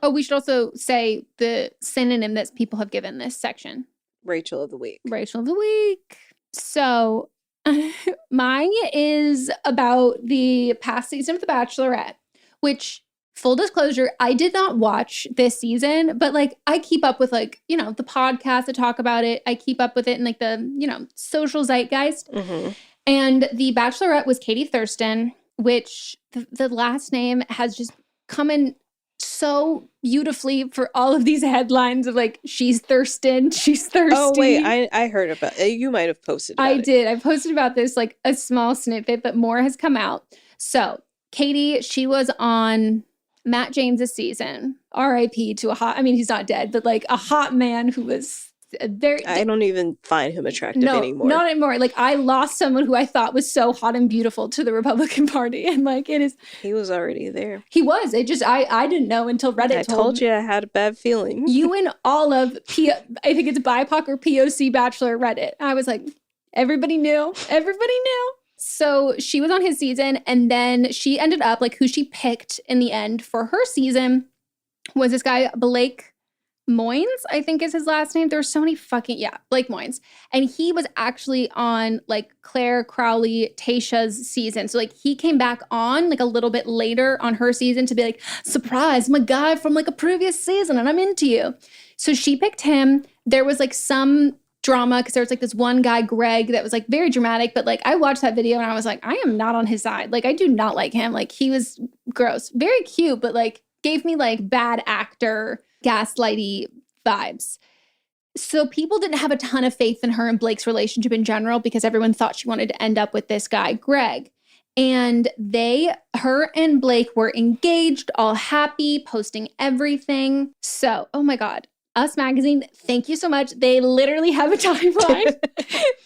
Oh, we should also say the synonym that people have given this section. Rachel of the week. Rachel of the week. So mine is about the past season of The Bachelorette, which, full disclosure, I did not watch this season, but like I keep up with like, you know, the podcasts that talk about it. I keep up with it in like the, you know, social zeitgeist. Mm-hmm. And the Bachelorette was Katie Thurston, which the last name has just come in so beautifully for all of these headlines of like, she's Thurston, she's thirsty. Oh, wait, I heard about it. You might have posted about it. I did. I posted about this, like a small snippet, but more has come out. So Katie, she was on Matt James's season. R.I.P. to a hot, I mean, he's not dead, but like a hot man who was very. I don't even find him attractive anymore. Not anymore. Like I lost someone who I thought was so hot and beautiful to the Republican Party. And like it is. He was already there. He was. It just, I didn't know until Reddit told you I had a bad feeling. You and all of, I think it's BIPOC or POC Bachelor Reddit. I was like, everybody knew. Everybody knew. So she was on his season, and then she ended up, like, who she picked in the end for her season was this guy, Blake Moynes, I think is his last name. There were so many Blake Moynes. And he was actually on, like, Claire Crowley, Tayshia's season. So, like, he came back on, like, a little bit later on her season to be like, surprise, I'm a guy from, like, a previous season, and I'm into you. So she picked him. There was, like, some drama because there was like this one guy, Greg, that was like very dramatic, but like I watched that video and I was like, I am not on his side. Like I do not like him. Like he was gross, very cute, but like gave me like bad actor, gaslighty vibes. So people didn't have a ton of faith in her and Blake's relationship in general because everyone thought she wanted to end up with this guy, Greg. And her and Blake were engaged, all happy, posting everything. So, oh my God. Us Magazine, thank you so much. They literally have a timeline.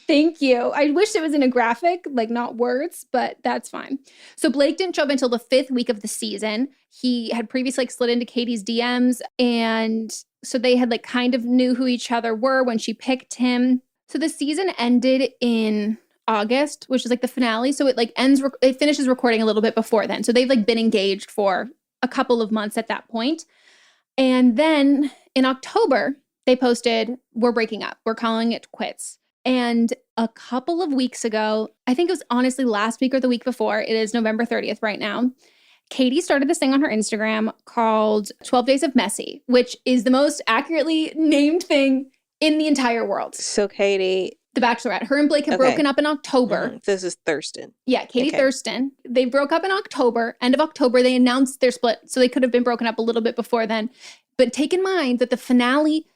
Thank you. I wish it was in a graphic, like not words, but that's fine. So Blake didn't show up until the 5th week of the season. He had previously like slid into Katie's DMs, and so they had like kind of knew who each other were when she picked him. So the season ended in August, which is like the finale. So it like it finishes recording a little bit before then. So they've like been engaged for a couple of months at that point. And then in October, they posted, we're breaking up. We're calling it quits. And a couple of weeks ago, I think it was honestly last week or the week before, it is November 30th right now, Katie started this thing on her Instagram called 12 Days of Messy, which is the most accurately named thing in the entire world. So Katie... The Bachelorette. Her and Blake had broken up in October. Mm-hmm. This is Thurston. Yeah, Katie Thurston. They broke up in October. End of October, they announced their split. So they could have been broken up a little bit before then. But take in mind that the finale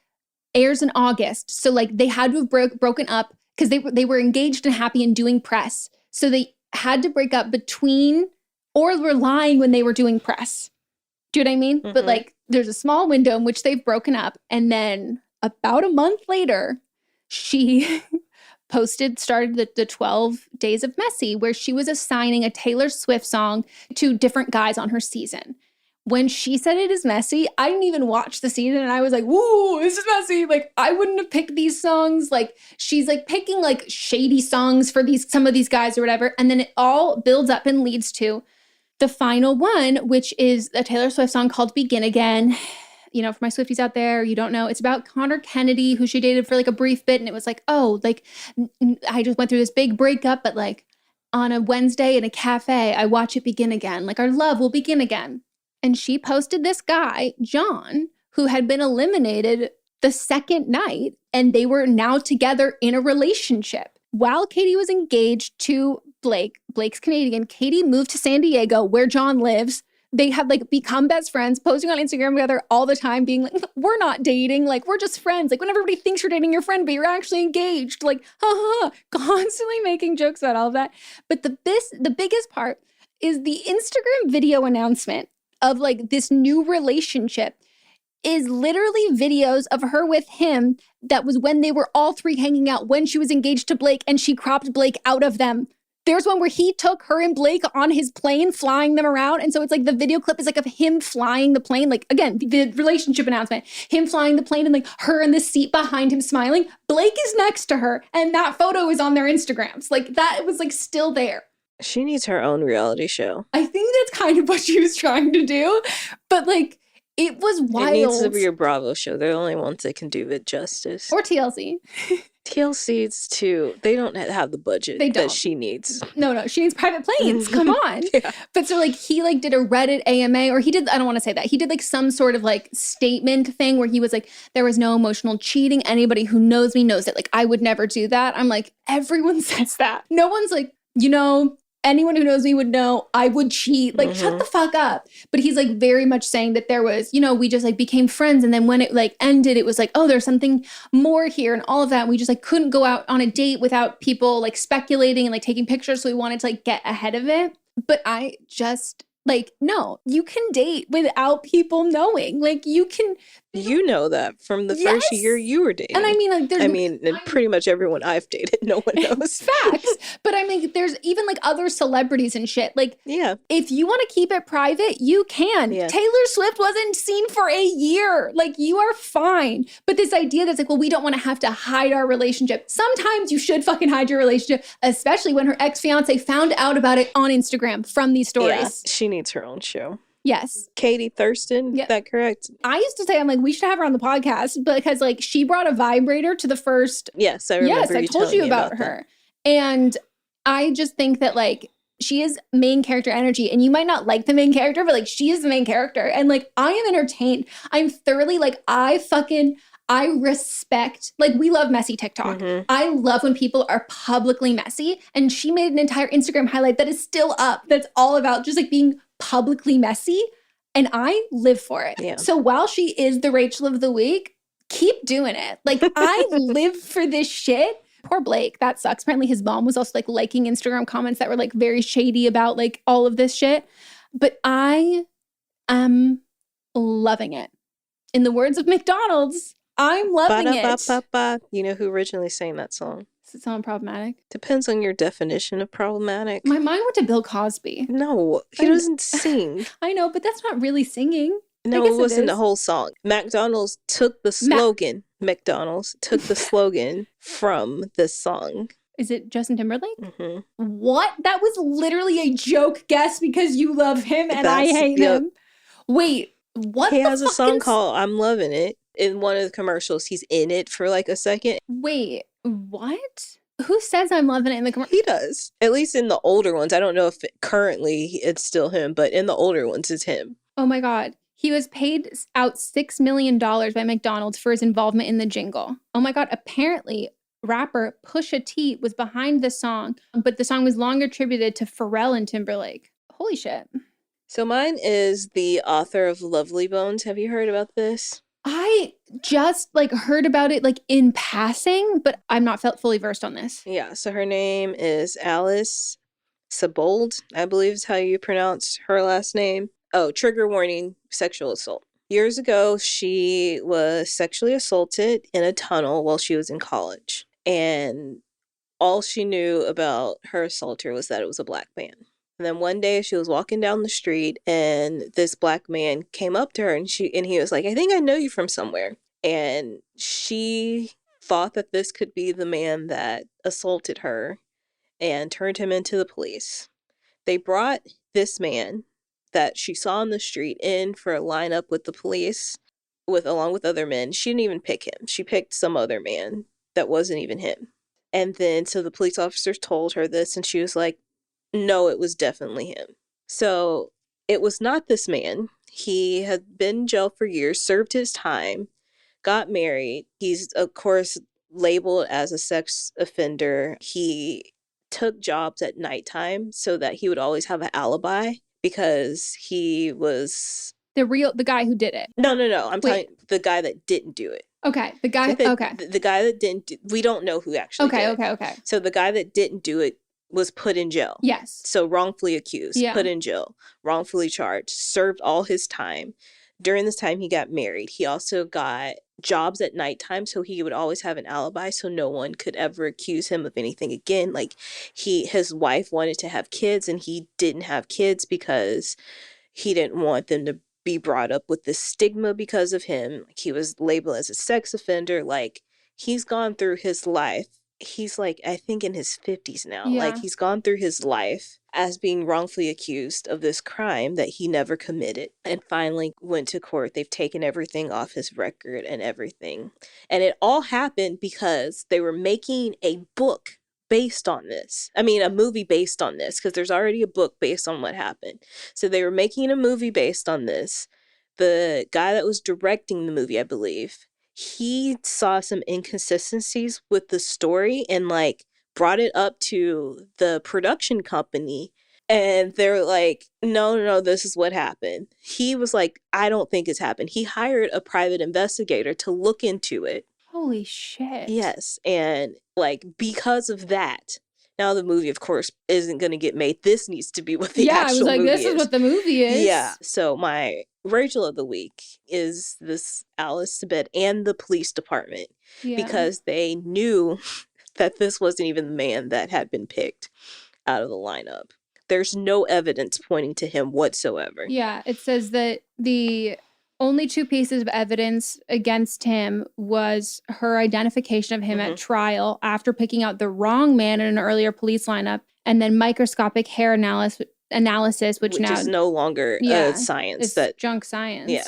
airs in August. So like they had to have broken up because they were engaged and happy and doing press. So they had to break up between or were lying when they were doing press. Do you know what I mean? Mm-hmm. But like there's a small window in which they've broken up. And then about a month later, she started the 12 Days of Messy, where she was assigning a Taylor Swift song to different guys on her season. When she said it is messy, I didn't even watch the season and I was like, woo, this is messy. Like, I wouldn't have picked these songs. Like, she's like picking like shady songs for some of these guys or whatever. And then it all builds up and leads to the final one, which is a Taylor Swift song called Begin Again. You know, for my Swifties out there, you don't know, it's about Connor Kennedy, who she dated for like a brief bit. And it was like, oh, like I just went through this big breakup, but like on a Wednesday in a cafe, I watch it begin again. Like our love will begin again. And she posted this guy, John, who had been eliminated the second night, and they were now together in a relationship. While Katie was engaged to Blake's Canadian, Katie moved to San Diego, where John lives. They have like become best friends, posting on Instagram together all the time, being like, we're not dating, like we're just friends. Like when everybody thinks you're dating your friend, but you're actually engaged, like, constantly making jokes about all of that. But the biggest part is the Instagram video announcement of like this new relationship is literally videos of her with him that was when they were all three hanging out when she was engaged to Blake, and she cropped Blake out of them. There's one where he took her and Blake on his plane, flying them around. And so it's like the video clip is like of him flying the plane. Like, again, the relationship announcement, him flying the plane and like her in the seat behind him smiling. Blake is next to her. And that photo is on their Instagrams. Like that was like still there. She needs her own reality show. I think that's kind of what she was trying to do. But like, it was wild. It needs to be a Bravo show. They're the only ones that can do it justice. Or TLC. TLC's too. They don't have the budget that she needs. No, she needs private planes. Come on. Yeah. But so like he like did a Reddit AMA, or he did, I don't want to say that. He did like some sort of like statement thing where he was like, there was no emotional cheating. Anybody who knows me knows that like I would never do that. I'm like, everyone says that. No one's like, you know, anyone who knows me would know I would cheat. Like, shut the fuck up. But he's like very much saying that there was, you know, we just like became friends. And then when it like ended, it was like, oh, there's something more here and all of that. And we just like couldn't go out on a date without people like speculating and like taking pictures. So we wanted to like get ahead of it. But I just like, no, you can date without people knowing. Like you can. You know that from the first year you were dating. And I mean, like, pretty much everyone I've dated, no one knows. Facts. But I mean, there's even like other celebrities and shit. Like, yeah, if you want to keep it private, you can. Yeah. Taylor Swift wasn't seen for a year. Like, you are fine. But this idea that's like, well, we don't want to have to hide our relationship. Sometimes you should fucking hide your relationship, especially when her ex-fiance found out about it on Instagram from these stories. Yeah, she needs her own show. Yes. Katie Thurston, is that correct? I used to say, I'm like, we should have her on the podcast because like she brought a vibrator to the first. Yes, I remember. Yes, I told you about her. And I just think that like she is main character energy, and you might not like the main character, but like she is the main character. And like I am entertained. I'm thoroughly like I respect, like we love messy TikTok. I love when people are publicly messy. And she made an entire Instagram highlight that is still up. That's all about just like being publicly messy, and I live for it. Yeah. So while she is the Rachel of the week, keep doing it. Like I live for this shit. Poor Blake, that sucks. Apparently his mom was also like liking Instagram comments that were like very shady about like all of this shit. But I am loving it. In the words of McDonald's, I'm loving it. Ba-da-ba-ba-ba. You know who originally sang that song? Does it sound problematic? Depends on your definition of problematic. My mind went to Bill Cosby. No, he doesn't sing. I know, but that's not really singing. No, it wasn't the whole song. McDonald's took the slogan. McDonald's took the slogan from this song. Is it Justin Timberlake? Mm-hmm. What? That was literally a joke guess because you love him and I hate him. Wait, what? He has a song called I'm Loving It. In one of the commercials, he's in it for like a second. Wait, what? Who says I'm loving it in the commercial? He does. At least in the older ones. I don't know if currently it's still him, but in the older ones, it's him. Oh my God. He was paid out $6 million by McDonald's for his involvement in the jingle. Oh my God. Apparently, rapper Pusha T was behind the song, but the song was long attributed to Pharrell and Timberlake. Holy shit. So mine is the author of Lovely Bones. Have you heard about this? I just heard about it in passing, but I'm not fully versed on this. Yeah, so her name is Alice Sebold, I believe is how you pronounce her last name. Oh, trigger warning, sexual assault. Years ago, she was sexually assaulted in a tunnel while she was in college. And all she knew about her assaulter was that it was a black man. And then one day she was walking down the street and this black man came up to her and he was like, I think I know you from somewhere. And she thought that this could be the man that assaulted her and turned him into the police. They brought this man that she saw on the street in for a lineup with the police along with other men. She didn't even pick him. She picked some other man that wasn't even him. And then so the police officers told her this and she was like, no, it was definitely him. So it was not this man. He had been in jail for years, served his time, got married. He's, of course, labeled as a sex offender. He took jobs at nighttime so that he would always have an alibi because he was... The guy who did it. No. I'm talking the guy that didn't do it. Okay. The guy... The guy that didn't... We don't know who actually did it. Okay. So the guy that didn't do it was put in jail. Yes. So wrongfully accused, put in jail, wrongfully charged, served all his time. During this time, he got married. He also got jobs at nighttime, so he would always have an alibi, so no one could ever accuse him of anything again. Like, his wife wanted to have kids, and he didn't have kids because he didn't want them to be brought up with this stigma because of him. Like, he was labeled as a sex offender. Like, he's gone through his life. He's I think in his 50s now. Yeah. He's gone through his life as being wrongfully accused of this crime that he never committed and finally went to court. They've taken everything off his record and everything. And it all happened because they were making a book based on this. I mean, a movie based on this, because there's already a book based on what happened. So they were making a movie based on this. The guy that was directing the movie, I believe, he saw some inconsistencies with the story and brought it up to the production company, and they're like, no, this is what happened. He was like, I don't think it's happened. He hired a private investigator to look into it. Holy shit. Yes. And because of that, now the movie, of course, isn't going to get made. This needs to be what the actual movie is. This is what the movie is. Yeah. So my Rachel of the week is this Alice Sebold and the police department because they knew that this wasn't even the man that had been picked out of the lineup. There's no evidence pointing to him whatsoever. Yeah. It says that the only two pieces of evidence against him was her identification of him at trial after picking out the wrong man in an earlier police lineup, and then microscopic hair analysis, which now is no longer science. It's junk science. Yeah.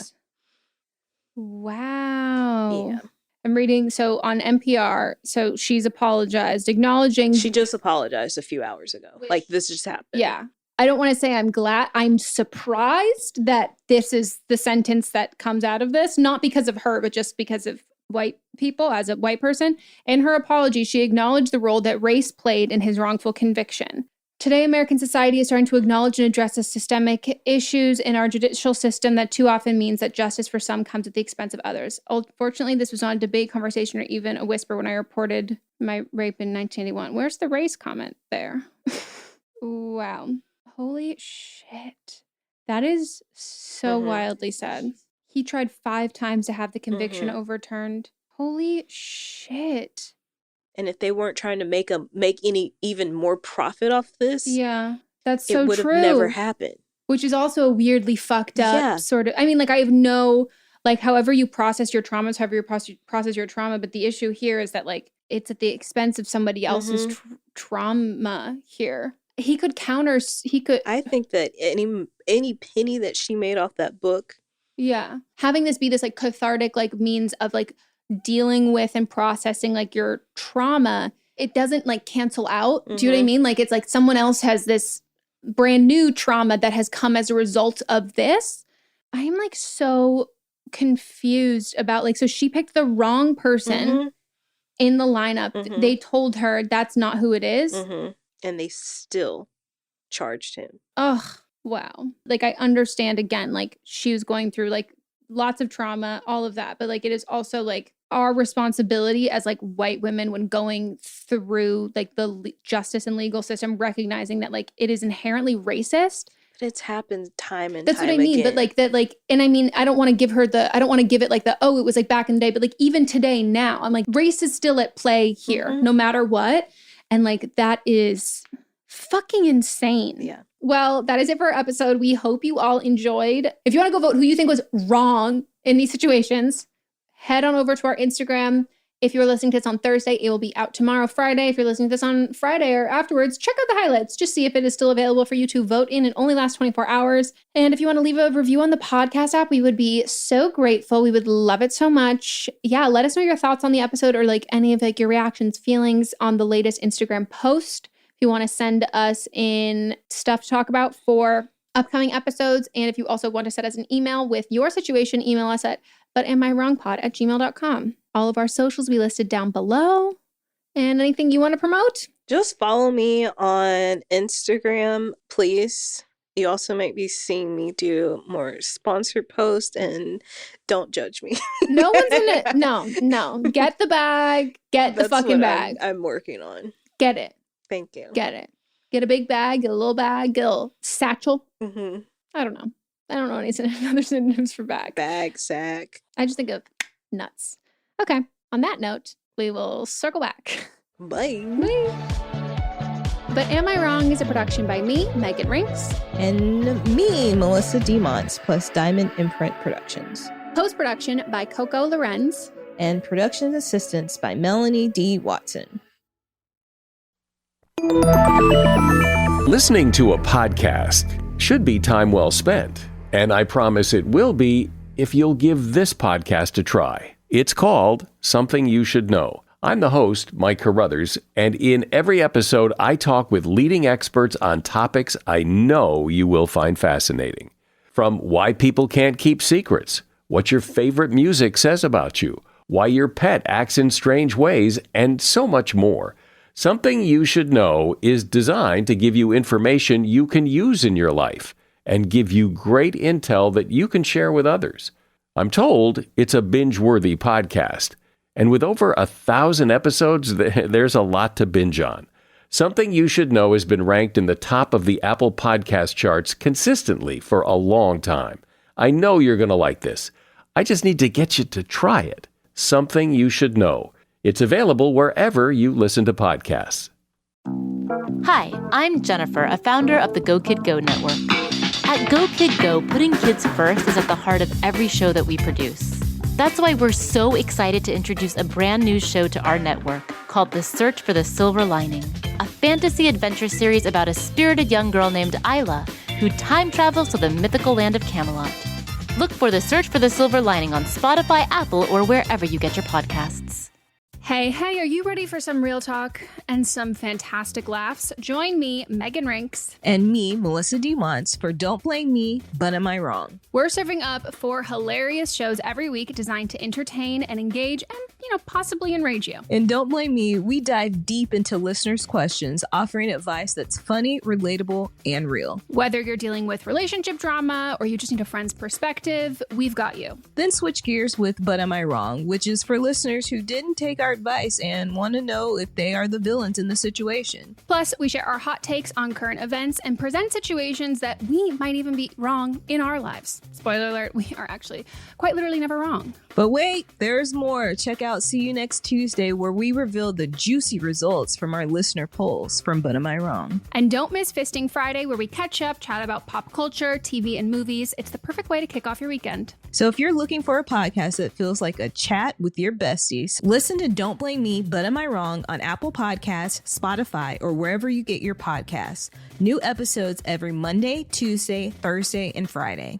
Wow. Yeah. I'm reading, so on NPR, so she's apologized, acknowledging... She just apologized a few hours ago. This just happened. Yeah. I don't want to say I'm glad. I'm surprised that this is the sentence that comes out of this, not because of her, but just because of white people, as a white person. In her apology, she acknowledged the role that race played in his wrongful conviction. Today, American society is starting to acknowledge and address the systemic issues in our judicial system that too often means that justice for some comes at the expense of others. Unfortunately, this was not a debate, conversation, or even a whisper when I reported my rape in 1981. Where's the race comment there? Wow. Holy shit. That is so wildly sad. He tried 5 times to have the conviction overturned. Holy shit. And if they weren't trying to make any even more profit off this, Yeah, that's so it would true. have never happened. Which is also a weirdly fucked up Yeah. sort of, I mean, like I have no, like however you process your traumas, however you process your trauma. But the issue here is that like, it's at the expense of somebody else's trauma here. He could. I think that any penny that she made off that book. Yeah. Having this be this like cathartic like means of like dealing with and processing like your trauma, it doesn't like cancel out. Do you know what I mean? Like it's like someone else has this brand new trauma that has come as a result of this. I'm like so confused about like, so she picked the wrong person in the lineup. They told her that's not who it is. And they still charged him. Ugh. Wow. Like I understand again, like she was going through like lots of trauma, all of that. But like it is also like our responsibility as like white women when going through like the justice and legal system, recognizing that like it is inherently racist. But it's happened time and That's time what I mean. again. But like that, like, and I mean, I don't want to give it like the, oh, it was like back in the day. But like even today now, I'm like, race is still at play here, no matter what. And like that is fucking insane. Yeah. Well, that is it for our episode. We hope you all enjoyed. If you want to go vote who you think was wrong in these situations, head on over to our Instagram. If you're listening to this on Thursday, it will be out tomorrow, Friday. If you're listening to this on Friday or afterwards, check out the highlights. Just see if it is still available for you to vote in. It only lasts 24 hours. And if you want to leave a review on the podcast app, we would be so grateful. We would love it so much. Yeah, let us know your thoughts on the episode or like any of like your reactions, feelings on the latest Instagram post. If you want to send us in stuff to talk about for upcoming episodes. And if you also want to send us an email with your situation, email us at butamiwrongpod@gmail.com. All of our socials we listed down below. And anything you want to promote? Just follow me on Instagram, please. You also might be seeing me do more sponsored posts, and don't judge me. No one's gonna, no. Get the bag. Get the fucking bag. I'm working on. Get it. Thank you. Get it. Get a big bag, get a little bag, get a little satchel. Mm-hmm. I don't know any other synonyms for bag. Bag, sack. I just think of nuts. Okay. On that note, we will circle back. Bye. Bye. But Am I Wrong is a production by me, Megan Rinks. And me, Melissa DeMonts, plus Diamond Imprint Productions. Post-production by Coco Lorenz. And production assistance by Melanie D. Watson. Listening to a podcast should be time well spent, and I promise it will be if you'll give this podcast a try. It's called Something You Should Know. I'm the host, Mike Carruthers, and in every episode, I talk with leading experts on topics I know you will find fascinating. From why people can't keep secrets, what your favorite music says about you, why your pet acts in strange ways, and so much more. Something You Should Know is designed to give you information you can use in your life and give you great intel that you can share with others. I'm told it's a binge-worthy podcast, and with over 1,000 episodes, there's a lot to binge on. Something You Should Know has been ranked in the top of the Apple Podcast charts consistently for a long time. I know you're going to like this. I just need to get you to try it. Something You Should Know. It's available wherever you listen to podcasts. Hi, I'm Jennifer, a founder of the Go Kid Go network. At Go Kid Go, putting kids first is at the heart of every show that we produce. That's why we're so excited to introduce a brand new show to our network called The Search for the Silver Lining, a fantasy adventure series about a spirited young girl named Isla who time travels to the mythical land of Camelot. Look for The Search for the Silver Lining on Spotify, Apple, or wherever you get your podcasts. Hey, are you ready for some real talk and some fantastic laughs? Join me, Megan Rinks. And me, Melissa DeMonts, for Don't Blame Me, But Am I Wrong? We're serving up 4 hilarious shows every week designed to entertain and engage and, possibly enrage you. In Don't Blame Me, we dive deep into listeners' questions, offering advice that's funny, relatable, and real. Whether you're dealing with relationship drama or you just need a friend's perspective, we've got you. Then switch gears with But Am I Wrong, which is for listeners who didn't take our advice and want to know if they are the villains in the situation. Plus, we share our hot takes on current events and present situations that we might even be wrong in our lives. Spoiler alert, we are actually quite literally never wrong. But wait, there's more. Check out See You Next Tuesday, where we reveal the juicy results from our listener polls from But Am I Wrong? And don't miss Fisting Friday, where we catch up, chat about pop culture, TV, and movies. It's the perfect way to kick off your weekend. So if you're looking for a podcast that feels like a chat with your besties, listen to Don't Blame Me, But Am I Wrong on Apple Podcasts, Spotify, or wherever you get your podcasts. New episodes every Monday, Tuesday, Thursday, and Friday.